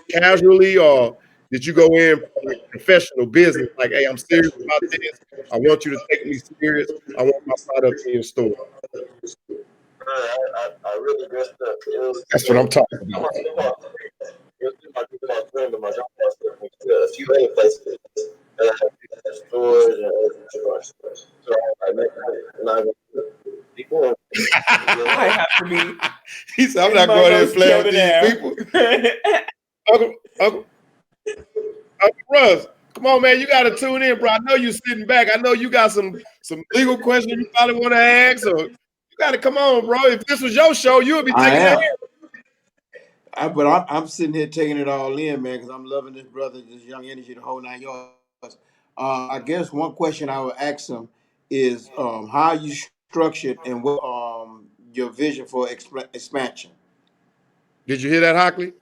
casually, or did you go in like professional business? Like, hey, I'm serious about this. I want you to take me serious. I want my product in your store. I really dressed up. That's what I'm talking about. My friend, but my job a few other places, stores and so I have to be. He said, I'm not going in and play with these people. Uncle Russ, come on, man. You got to tune in, bro. I know you're sitting back. I know you got some legal questions you probably want to ask. So you got to come on, bro. If this was your show, you would be taking it in. But I'm sitting here taking it all in, man, because I'm loving this brother, this young energy, the whole 9 yards. I guess one question I would ask him is how you structured and what your vision for expansion. Did you hear that, Hockley?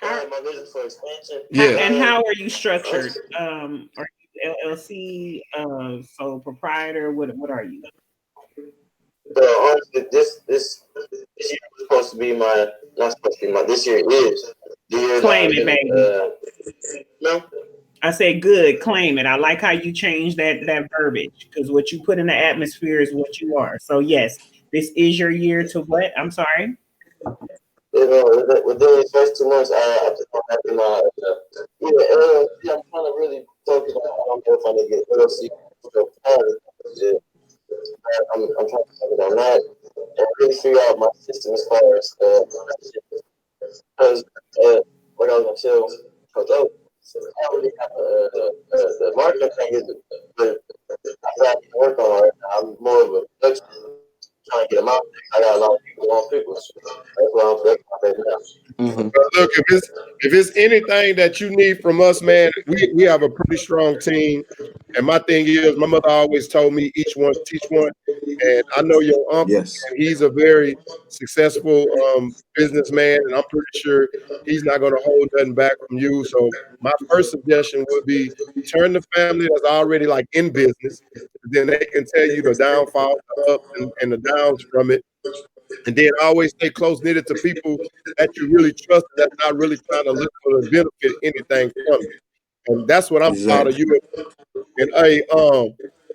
My vision for expansion. Yeah. And how are you structured? Are you LLC, sole proprietor? What are you? So honestly, this year was supposed to be this year is the year. Claim it, baby. No. I said good, claim it. I like how you changed that verbiage, because what you put in the atmosphere is what you are. So yes, this is your year to what? I'm sorry. Within the first 2 months, I just don't have my LLC. I'm trying to really focus on. I don't know if I need to get LLC. I'm trying to focus on that and really figure out my system as far as because what I was gonna tell Coach O. I already have the marketing thing is but I got to work on right now. I'm more of a production trying to get them out. I got a lot of people on Pickles. That's what I'm working on right now. Mm-hmm. Look, if it's anything that you need from us, man, we have a pretty strong team. And my thing is, my mother always told me, each one teach one. And I know your uncle, yes. He's a very successful businessman, and I'm pretty sure he's not going to hold nothing back from you. So my first suggestion would be turn the family that's already like in business. Then they can tell you the downfall, the ups and the downs from it. And then always stay close knitted to people that you really trust, that's not really trying to look for the benefit anything from you. And that's what I'm proud of you. And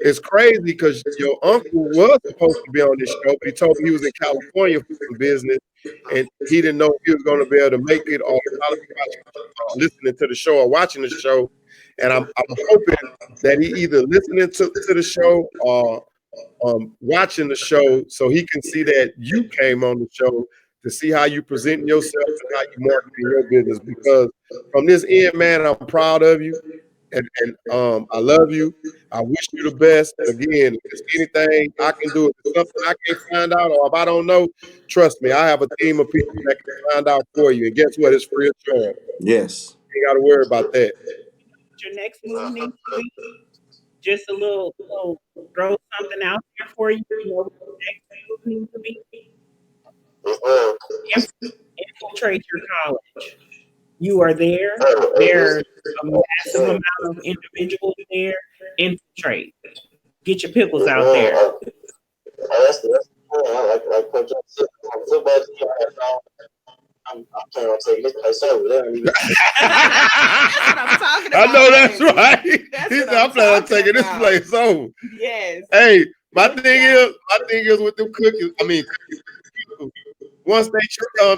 it's crazy because your uncle was supposed to be on this show, but he told me he was in California for some business, and he didn't know if he was going to be able to make it or probably listening to the show or watching the show. And I'm hoping that he either listening to the show or watching the show so he can see that you came on the show to see how you present yourself and how you market your business. Because from this end, man, I'm proud of you. And I love you. I wish you the best. And again, if there's anything I can do, if it's something I can't find out or if I don't know, trust me, I have a team of people that can find out for you. And guess what? It's free of charge. Yes. You ain't got to worry about that. Your next move needs to be just a little throw something out there for you. You know what the next move needs to be? Infiltrate your college. You are there. There's a massive amount of individuals there. Infiltrate. Get your pickles out there. That's the point. Like Coach said, football team. I'm planning on taking this place over there. That's what I'm talking about. I know that's right. He said, I'm planning on taking this place over. Yes. Hey, my thing is with them cookies. I mean, once they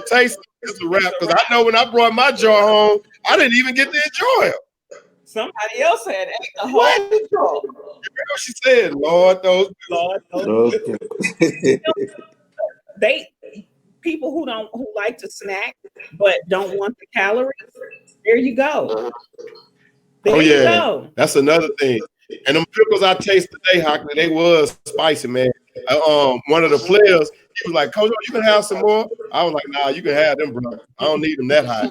taste it, it's a wrap. Because I know when I brought my jar home, I didn't even get to enjoy them. Somebody else had a whole jar. You remember what she said? Lord, those people who like to snack but don't want the calories. There you go. There you go. That's another thing. And them pickles I tasted today, Hockley, they was spicy, man. one of the players, he was like, Coach, you can have some more. I was like, nah, you can have them, bro. I don't need them that high.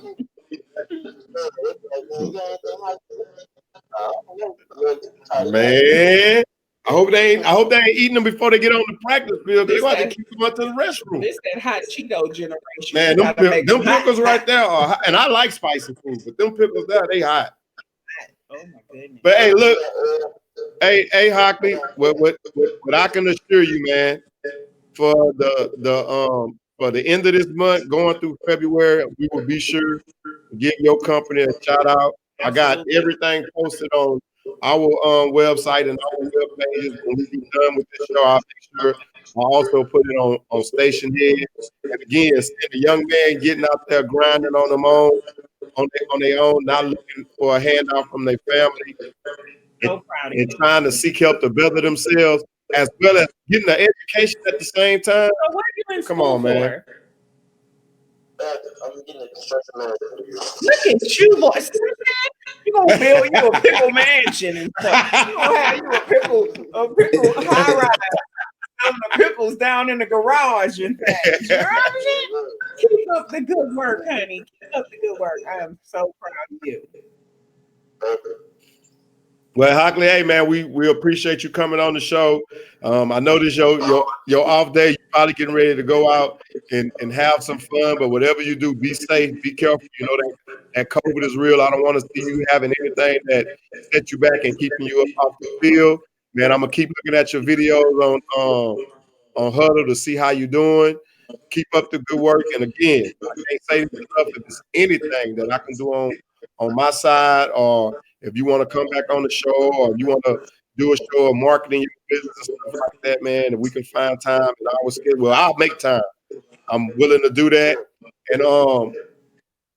Man, I hope they ain't eating them before they get on the practice field. They're going to keep them up to the restroom. This that hot Cheeto generation. Man, them pickles right there are hot. And I like spicy food, but them pickles there, they hot. Oh my goodness. But hey, look, hey, Hockley, what I can assure you, man, for the end of this month, going through February, we will be sure to give your company a shout out. I got everything posted on our website and our web pages. When we get done with this show, I'll make sure I also put it on Station Head. And again, seeing a young man getting out there grinding on their own, not looking for a handout from their family, So proud of and you. trying to seek help to better themselves, as well as getting an education at the same time. So what are you in Come school on, man. for? I'm getting a construction manager. Look at you, boy. You're gonna build you a pickle mansion and stuff. You're gonna have you a pickle high rise. The pickles down in the garage and things. You know what I'm saying? Keep up the good work, honey. Keep up the good work. I am so proud of you. Well, Hockley, hey man, we appreciate you coming on the show. I know this your off day. You're probably getting ready to go out and have some fun, but whatever you do, be safe, be careful. You know that COVID is real. I don't want to see you having anything that set you back and keeping you up off the field. Man, I'm gonna keep looking at your videos on Huddle to see how you're doing. Keep up the good work. And again, I can't say this enough. If there's anything that I can do on my side, or if you want to come back on the show, or you want to do a show of marketing your business and stuff like that, man, if we can find time in our schedule, I'll make time. I'm willing to do that. And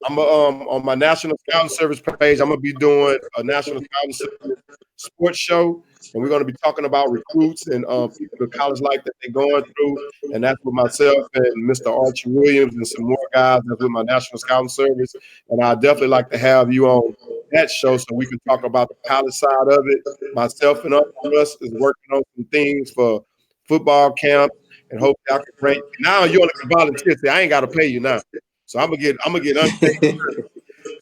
I'm on my National Scouting Service page. I'm gonna be doing a National Scouting Service sports show, and we're gonna be talking about recruits and people the college life that they're going through. And that's with myself and Mr. Archie Williams and some more guys that's with my National Scouting Service. And I'd definitely like to have you on that show so we can talk about the college side of it. Myself and us is working on some things for football camp, and hopefully I can bring. Now you only can volunteer. See, I ain't got to pay you now. So I'm gonna get unpaid.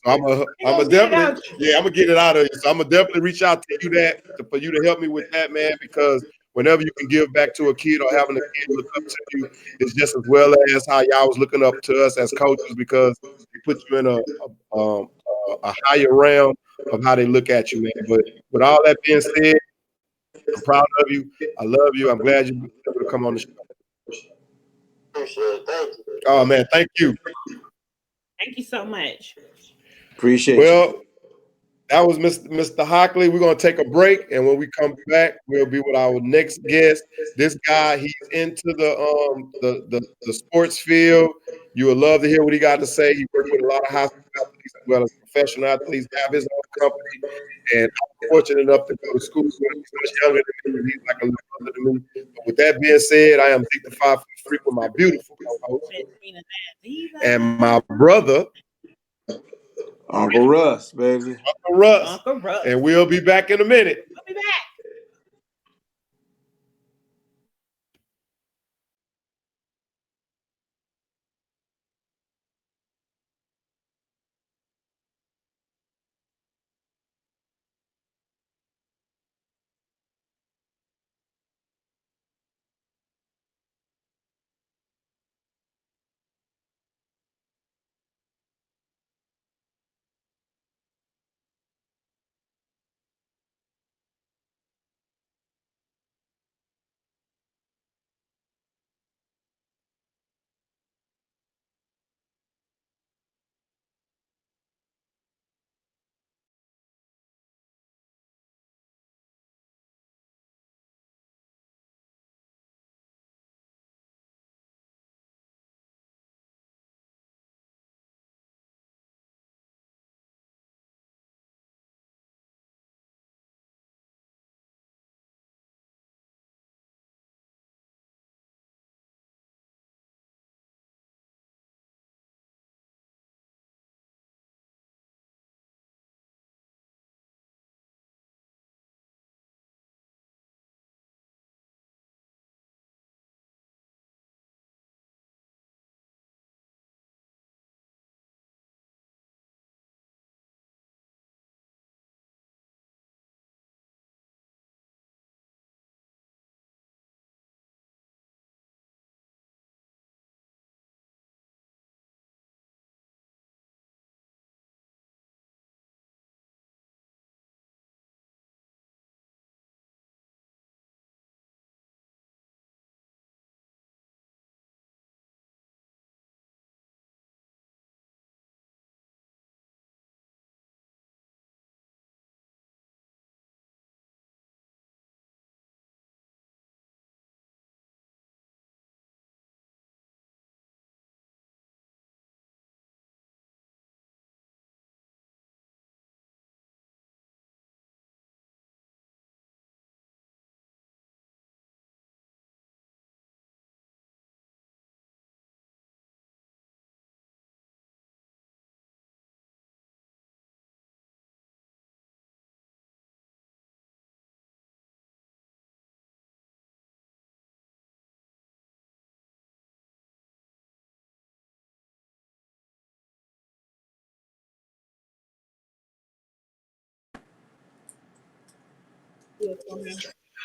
So I'm gonna get it out of you. So I'm gonna definitely reach out to you for you to help me with that, man. Because whenever you can give back to a kid or having a kid look up to you, it's just as well as how y'all was looking up to us as coaches, because they put you in a higher realm of how they look at you, man. But with all that being said, I'm proud of you. I love you. I'm glad you were able to come on the show. Appreciate it. Thank you. Oh man, thank you. Thank you so much. Appreciate you. That was Mr. Hockley. We're gonna take a break, and when we come back, we'll be with our next guest. This guy, he's into the sports field. You would love to hear what he got to say. He worked with a lot of high school athletes as well as professional athletes. Have his own company, and I'm fortunate enough to go to school with him. He's much younger than me. He's like a little older than me. But with that being said, I am dignified for free with my beautiful co-host and my brother. Uncle Russ, baby. Uncle Russ. And we'll be back in a minute. We'll be back.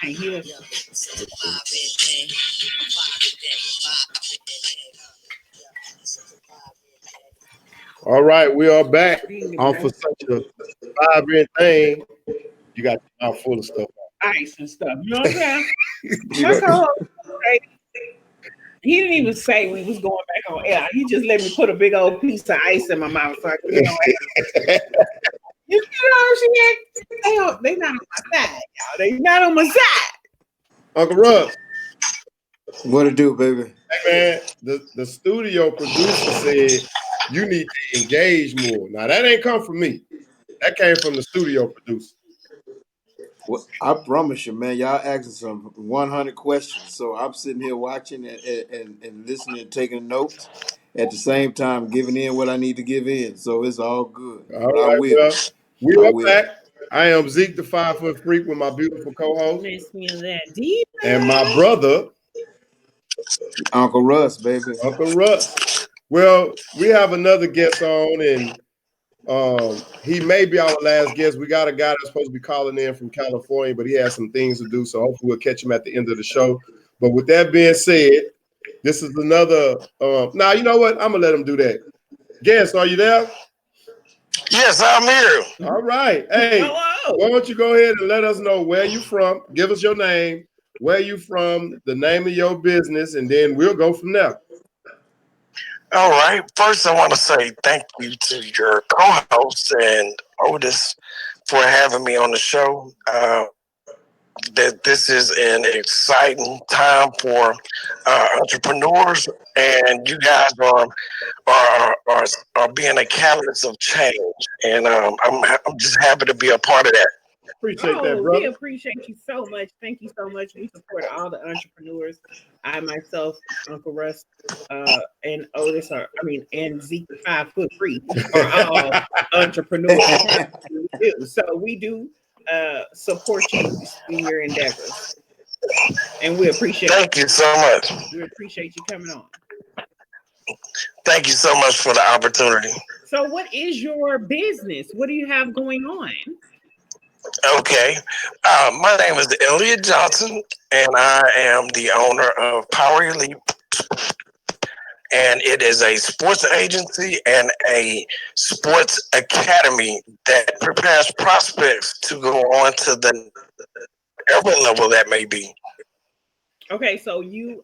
I hear. All right, we are back on for such a vibrant thing. You got your mouth full of stuff. Ice and stuff. You know what I'm saying? My co-host, he didn't even say we was going back on air. He just let me put a big old piece of ice in my mouth so I could get on air. You know, they not on my side, y'all. They not on my side. Uncle Russ. What it do, baby? Hey man, the studio producer said you need to engage more. Now that ain't come from me. That came from the studio producer. Well, I promise you, man, y'all asking some 100 questions. So I'm sitting here watching and listening and taking notes. At the same time, giving in what I need to give in. So it's all good. All But I right, will. well, we I are will. back. I am Zeke the 5-foot freak with my beautiful co-host. Miss me of that deep. And my brother, Uncle Russ, baby. Uncle Russ. Well, we have another guest on, and he may be our last guest. We got a guy that's supposed to be calling in from California, but he has some things to do, so hopefully we'll catch him at the end of the show. But with that being said, this is another. Now you know what? I'm gonna let him do that. Guest, are you there? Yes, I'm here. All right. Hey, why don't you go ahead and let us know where you from? Give us your name, where you from, the name of your business, and then we'll go from there. All right. First, I want to say thank you to your co-host and Otis for having me on the show. That this is an exciting time for entrepreneurs, and you guys are being a catalyst of change. And I'm just happy to be a part of that. Appreciate that, brother. We appreciate you so much. Thank you so much. We support all the entrepreneurs. I myself, Uncle Russ, and Otis and Zeke 5-foot freak are all entrepreneurs. So we do support you in your endeavors. And we appreciate Thank you so much. We appreciate you coming on. Thank you so much for the opportunity. So what is your business? What do you have going on? Okay. My name is Elliott Johnson, and I am the owner of Power Elite. And it is a sports agency and a sports academy that prepares prospects to go on to the every level that may be. Okay, so you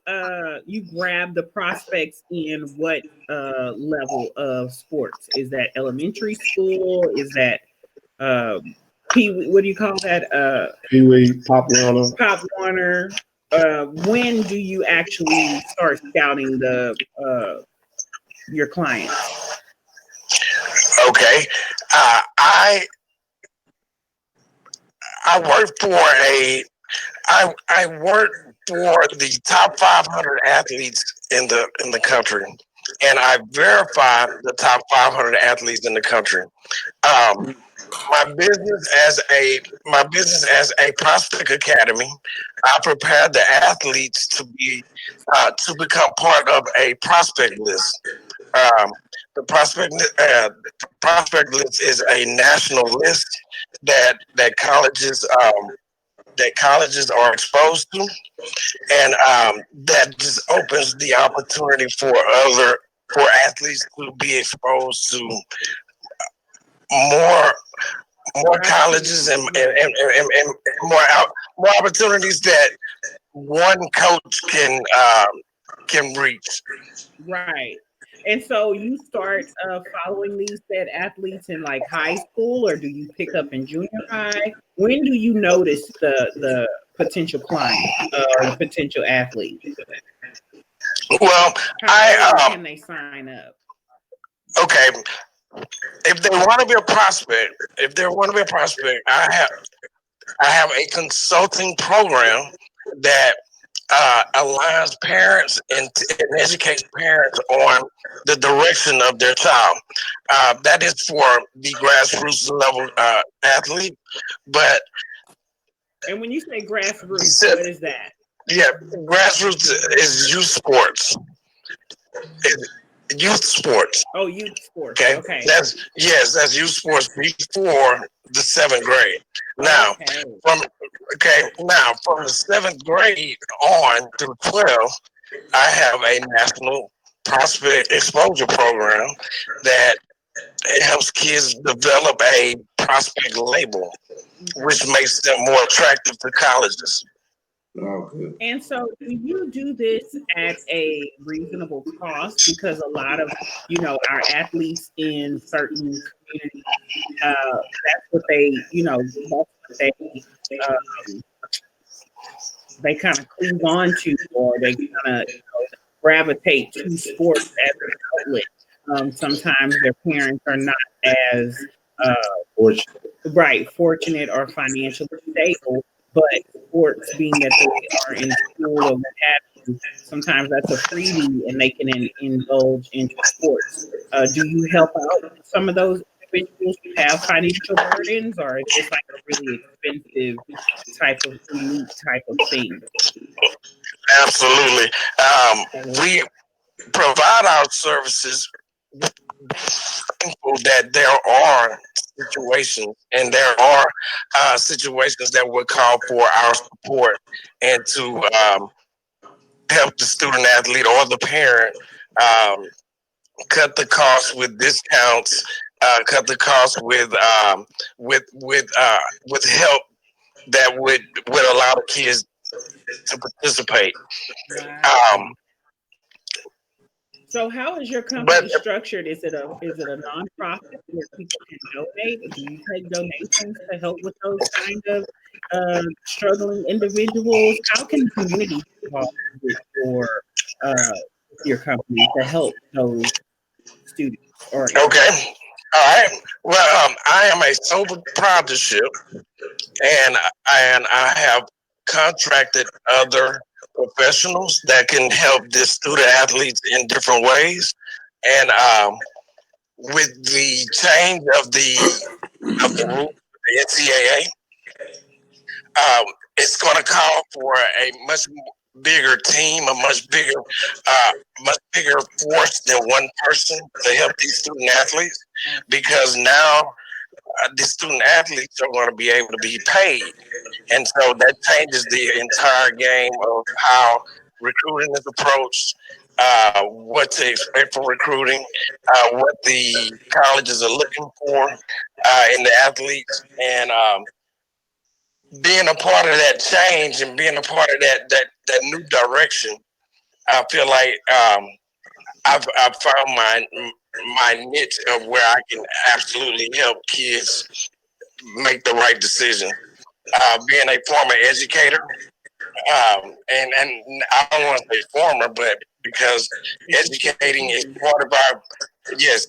grab the prospects in what level of sports? Is that elementary school? Is that Pee-wee? What do you call that? Pee-wee, Pop Warner. Pop Warner. When do you actually start scouting your clients? Okay, I work for the top 500 athletes in the country, and I verify the top 500 athletes in the country. My business as a prospect academy, I prepare the athletes to become part of a prospect list. The prospect list is a national list that colleges are exposed to, and that just opens the opportunity for athletes to be exposed to more colleges and more opportunities that one coach can reach. Right. And so you start following these said athletes in like high school, or do you pick up in junior high? When do you notice the potential client or the potential athlete? Well, how can they sign up? Okay. If they want to be a prospect, I have a consulting program that aligns parents and educates parents on the direction of their child. That is for the grassroots level athlete. And when you say grassroots, what is that? Yeah, grassroots is youth sports. youth sports. Oh, youth sports. Okay, Okay. that's youth sports before the 7th grade. Now, Okay. from the 7th grade on through 12, I have a national prospect exposure program that helps kids develop a prospect label, which makes them more attractive to colleges. Oh, good. And so, do you do this at a reasonable cost? Because a lot of, our athletes in certain communities, that's what um, they kind of cleave on to, or they kind of gravitate to sports as an outlet. Sometimes their parents are not as fortunate or financially stable, but sports, being that they are in school or what have you, sometimes that's a freebie and they can indulge into sports. Do you help out some of those individuals who have financial burdens, or is this like a really expensive type of elite type of thing? Absolutely. We provide our services thankful that there are situations and there are situations that would call for our support and to help the student athlete or the parent cut the cost with discounts, cut the cost with help that would allow the kids to participate. Um, So, how is your company structured? Is it a nonprofit where people can donate? Do you take donations to help with those kind of struggling individuals? How can the community get involved with your company to help those students? Okay. All right. Well, I am a sole proprietorship, and I have contracted other professionals that can help the student athletes in different ways. And with the change of the rule, the NCAA, it's going to call for a much bigger team, a much bigger force than one person to help these student athletes, because now the student athletes are going to be able to be paid, and so that changes the entire game of how recruiting is approached, what to expect from recruiting, what the colleges are looking for in the athletes, and being a part of that change and being a part of that new direction. I feel like I've found my niche of where I can absolutely help kids make the right decision. Being a former educator, and I don't want to say former, but because educating is part of our yes,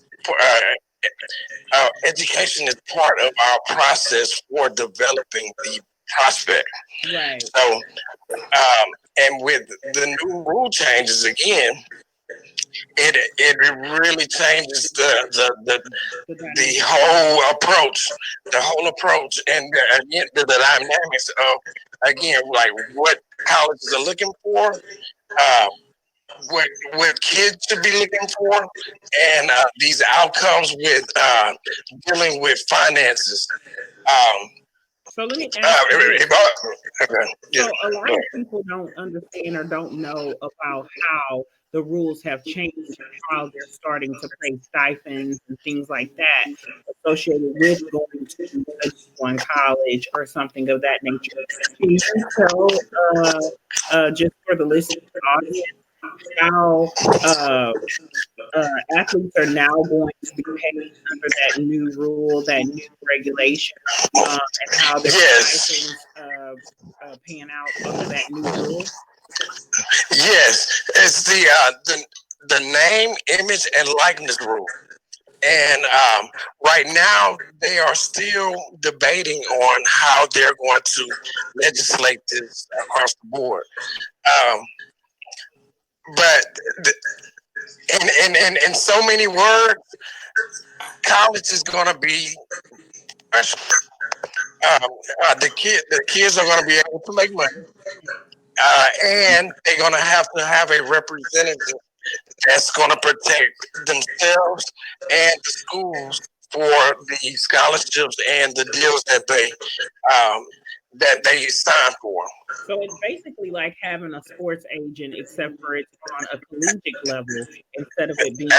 education is part of our process for developing the prospect. Right. So, and with the new rule changes again, it really changes the whole approach, and the dynamics of again like what colleges are looking for, what kids should be looking for, and these outcomes with dealing with finances. So let me ask you this. Yeah. So a lot of people don't understand or don't know about how the rules have changed and how they're starting to pay stipends and things like that associated with going to one college or something of that nature. Can you tell just for the listening audience how athletes are now going to be paid under that new rule, that new regulation, and how their stipends pan out under that new rule? Yes, it's the name, image, and likeness rule. And right now, they are still debating on how they're going to legislate this across the board. But in so many words, college is going to be special. The kids are going to be able to make money, and they're going to have a representative that's going to protect themselves and the schools for the scholarships and the deals that they sign for. So it's basically like having a sports agent, except for it's on a collegiate level instead of it being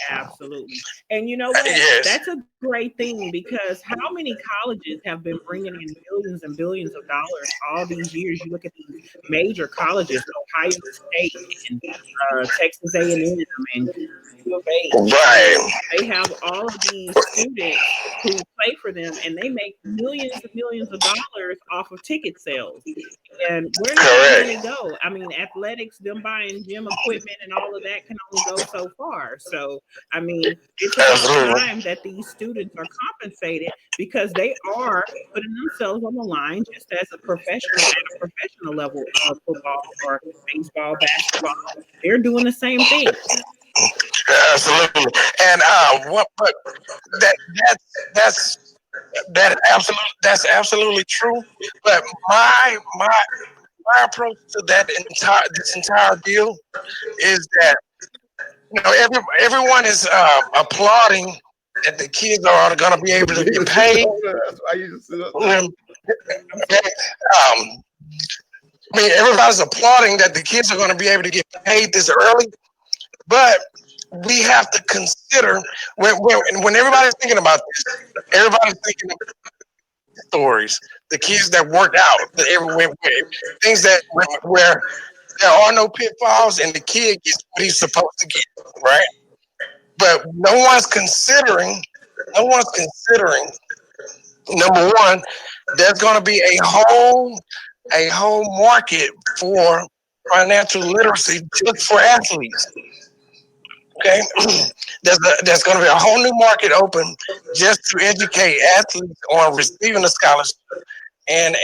absolutely. And you know what? Yes. That's a great thing, because how many colleges have been bringing in billions and billions of dollars all these years? You look at these major colleges, Ohio State and Texas A&M and Right. They have all of these students who play for them, and they make millions and millions of dollars off of ticket sales. And where does that money go? I mean, athletics, them buying gym equipment and all of that can only go so far. So, I mean, it's about time that these students are compensated, because they are putting themselves on the line just as a professional at a professional level of football or baseball, basketball. They're doing the same thing. Absolutely, and but that's absolutely true. But my approach to this entire deal is that, you know, everyone is applauding that the kids are going to be able to get paid. I mean, everybody's applauding that the kids are going to be able to get paid this early. But we have to consider, when everybody's thinking about this, everybody's thinking of stories, the kids that worked out, things that where there are no pitfalls and the kid gets what he's supposed to get, right? But no one's considering, number one, there's going to be a whole market for financial literacy just for athletes. Okay, there's going to be a whole new market open just to educate athletes on receiving a scholarship and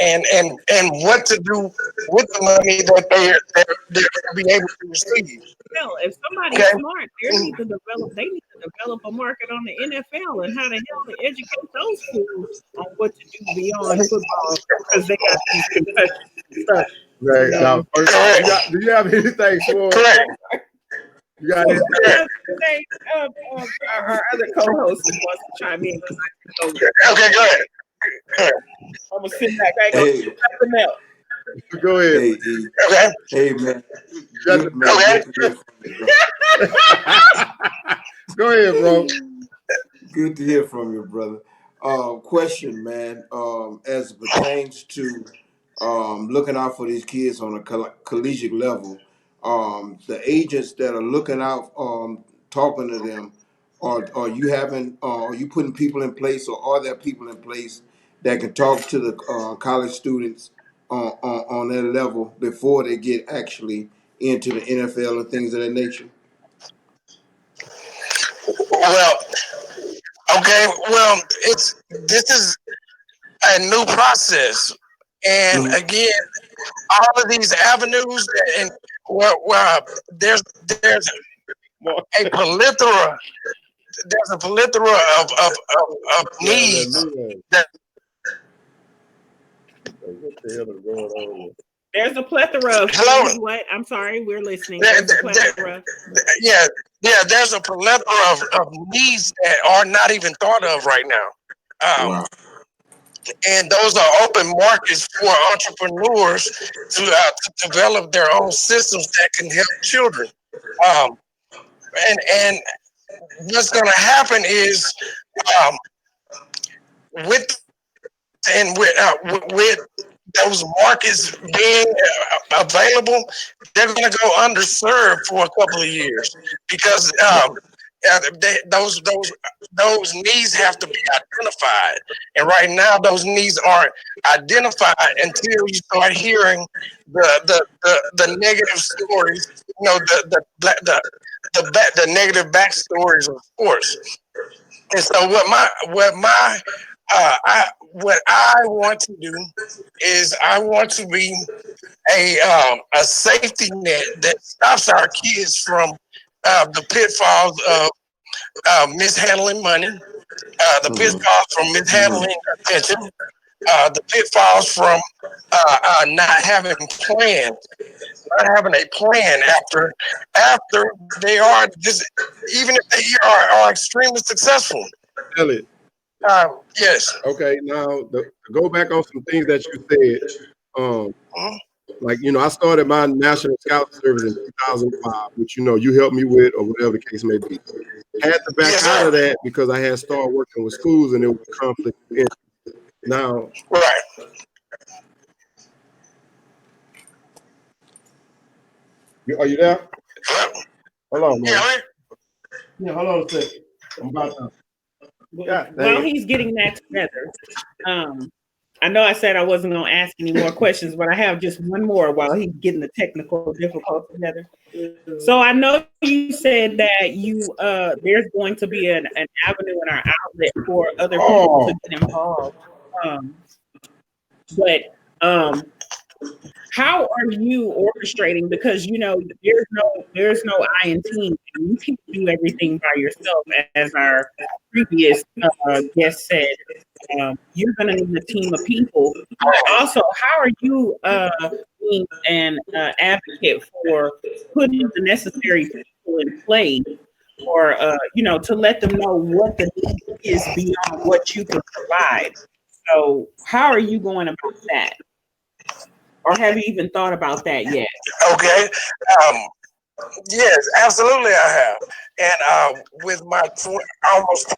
what to do with the money that they're going to be able to receive. Hell, if somebody's smart, they need to develop a market on the NFL and how the hell to educate those schools on what to do beyond football, because they got these concussions and stuff. Right. Now, do you have anything for? Correct. You got it. Our other co-host wants to chime in. Okay, go ahead. I'm gonna sit back. I ain't gonna do nothing else. Go ahead. Hey, man. Go ahead, bro. Good to hear from you, brother. Question, man. As it pertains to looking out for these kids on a collegiate level, the agents that are looking out, talking to them, are you putting people in place, or are there people in place that can talk to the college students on their level before they get actually into the NFL and things of that nature? Well, this is a new process, and again, all of these avenues, and there's a plethora. There's a plethora of needs. What the hell is going on? There's a plethora of what? I'm sorry, we're listening. There's a plethora. There's a plethora of needs that are not even thought of right now. And those are open markets for entrepreneurs to develop their own systems that can help children. And what's going to happen is with those markets being available, they're going to go underserved for a couple of years, because those needs have to be identified, and right now those needs aren't identified until you start hearing the negative stories, you know, the negative backstories of sports. And so what I want to do is I want to be a safety net that stops our kids from the pitfalls of mishandling money, the pitfalls from mishandling attention, the pitfalls from not having plans, not having a plan after they are just, even if they are extremely successful. Elliott. Yes. Okay, now to go back on some things that you said. Like, I started my National Scout Service in 2005, which, you helped me with, or whatever the case may be. I had to back out of that because I had started working with schools and it was a conflict of interest. Now, right. Are you there? Hold on, man. Yeah, hold on a second. I'm about to. While he's getting that together, I know I said I wasn't going to ask any more questions, but I have just one more while he's getting the technical difficulty together. So I know you said that there's going to be an avenue in our outlet for other people to get involved. But how are you orchestrating? Because there's no I in team. You can't do everything by yourself, as our previous guest said. You're going to need a team of people. Also, how are you being an advocate for putting the necessary people in place, or to let them know what the need is beyond what you can provide? So, how are you going about that? Or have you even thought about that yet? Okay. Yes, absolutely I have. And with my almost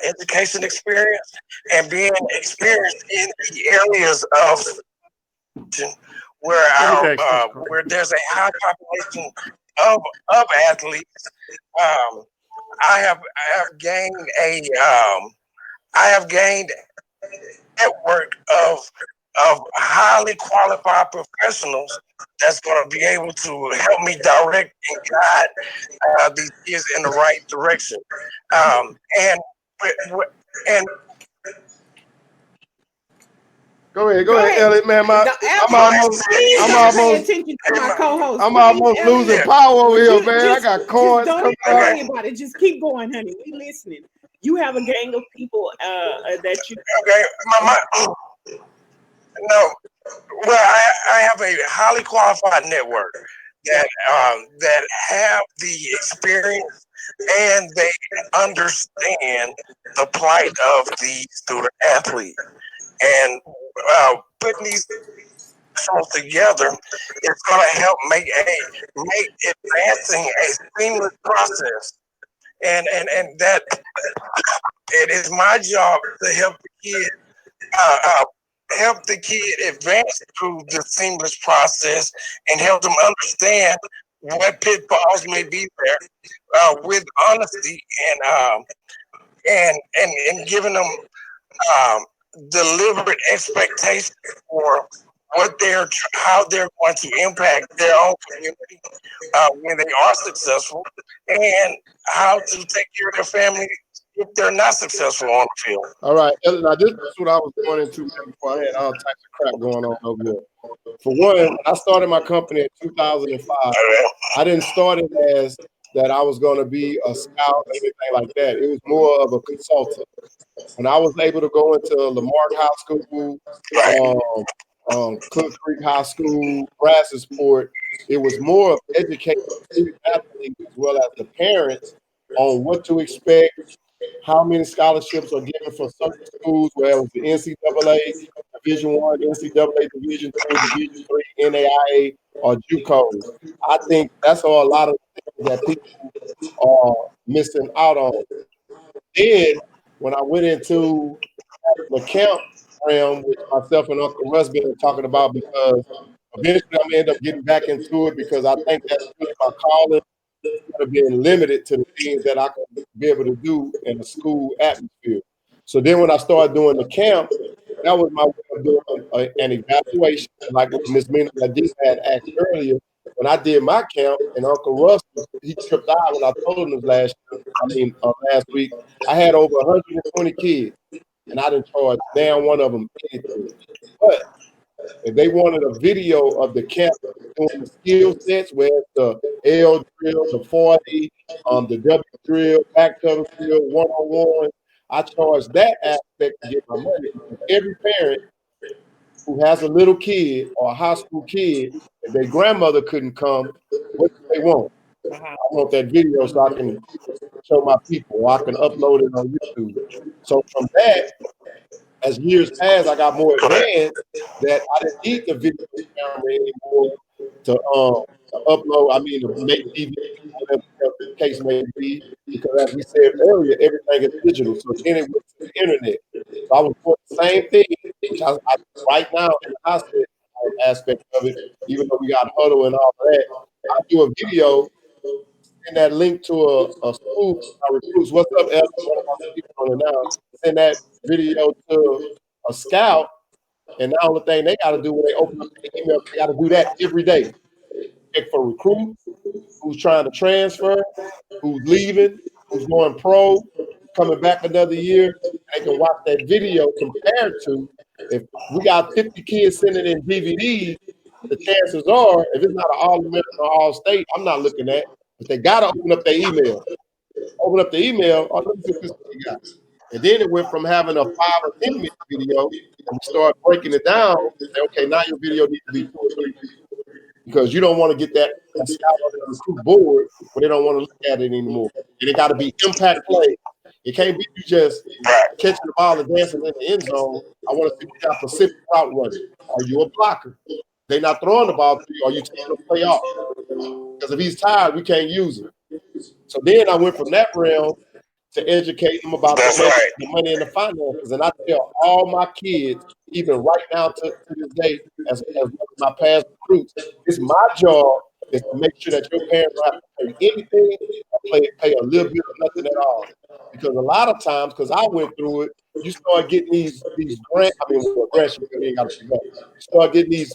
education experience and being experienced in the areas of where there's a high population of athletes, I have gained a network of highly qualified professionals that's going to be able to help me direct and guide these kids in the right direction. And Go ahead, Elliott, man. I'm almost losing power over here, man. I got corns. Don't even worry about it. Just keep going, honey. We listening. You have a gang of people that you. Okay, no. Well, I have a highly qualified network that have the experience and they understand the plight of the student athlete. And putting these songs together is going to help make advancing a seamless process. And that it is my job to help the kid advance through the seamless process and help them understand what pitfalls may be there with honesty and giving them deliberate expectations for how they're going to impact their own community when they are successful, and how to take care of their family if they're not successful on the field. All right, now this is what I was going into before. I had all types of crap going on over here. For one, when I started my company in 2005, I didn't start it as that I was going to be a scout or anything like that. It was more of a consultant. When I was able to go into Lamar High School, Cook Creek High School, Brazosport, it was more of educating student athletes as well as the parents on what to expect, how many scholarships are given for certain schools, where it was the NCAA, Division I, NCAA Division II, Division III, NAIA, or JUCOs. I think that's a lot of things that people are missing out on. Then, when I went into the camp realm, which myself and Uncle Russ been talking about, because eventually I'm gonna end up getting back into it, because I think that's really my calling, instead of being limited to the things that I can be able to do in a school atmosphere. So then when I started doing the camp, that was my way of doing an evaluation, like what Ms. Mina had asked earlier. When I did my camp, and Uncle Russ, he tripped out when I told him this last week, I had over 120 kids, and I didn't charge damn one of them anything. But if they wanted a video of the camp doing the skill sets, where it's the L drill, the 40, the W drill, back cover drill, one-on-one, I charge that aspect to get my money because every parent who has a little kid or a high school kid, if their grandmother couldn't come, what do they want? I want that video so I can show my people, or I can upload it on YouTube. So from that, as years passed, I got more advanced that I didn't need the video camera anymore to upload. I mean, to make DVD, whatever the case may be. Because as we said earlier, everything is digital. So then it went to the internet. So I was doing the same thing, which I right now in the hospital aspect of it, even though we got huddle and all that, I do a video, send that link to a school, our recruits. What's up, Elliott? One of my speakers on it now. Send that video to a scout, and now the thing they got to do when they open up the email, they got to do that every day. Check for recruits, who's trying to transfer, who's leaving, who's going pro, coming back another year. They can watch that video compared to if we got 50 kids sending in DVDs, the chances are, if it's not an all-American or all-state, I'm not looking at, but they got to open up their email. Open up the email, oh, let me see this what you got. And then it went from having a 5 or 10 minute video, and we started breaking it down. Say, okay, now your video needs to be 2 or 3 minutes because you don't want to get that scout on the recruit board where they don't want to look at it anymore. And it got to be impact play. It can't be you just catching the ball and dancing in the end zone. I want to see you got Pacific route running. Are you a blocker? They're not throwing the ball to you. Are you taking the play off? Because if he's tired, we can't use him. So then I went from that realm to educate them about the money and the finances. And I tell all my kids, even right now to this day, as my past recruits, it's my job is to make sure that your parents don't have to pay anything or pay a little bit or nothing at all. Because a lot of times, because I went through it, you start getting these grants. I mean, grants you ain't got to pick up. You start getting these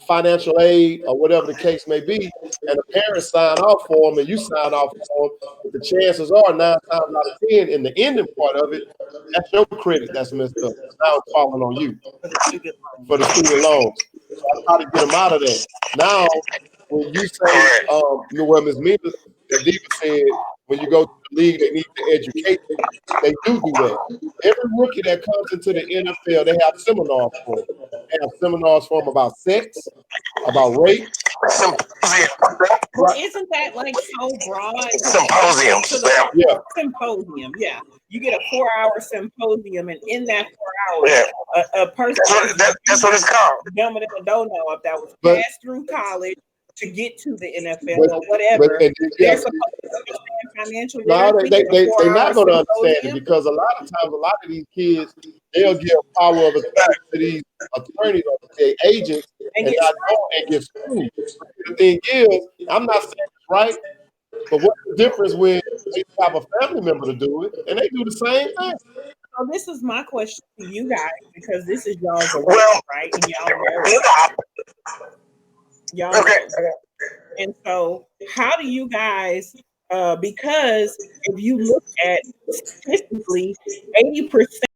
financial aid or whatever the case may be, and the parents sign off for them, and you sign off for them. But the chances are 9 times out of 10, in the ending part of it, that's your credit that's messed up. Now it's falling on you for the student loans. So I try to get them out of that. Now, when you say, what Ms. Diva said, when you go to the league, they need to educate you. They do that. Every rookie that comes into the NFL, they have seminars for them. They have seminars for them about sex, about rape. Well, isn't that like so broad? Symposiums. Yeah. Symposium, yeah. You get a 4-hour symposium, and in that 4 hours, a person that's what it's called. Don't know if that was passed through college to get to the NFL or whatever. They're supposed to understand financial literacy. They're not going to understand it because a lot of times, a lot of these kids, they'll give power of attorney to these attorneys or their agents and get screwed. The thing is, I'm not saying it's right, but what's the difference when they have a family member to do it and they do the same thing? So this is my question to you guys because this is y'all's arena, right? And y'all know. And so how do you guys because if you look at statistically 80%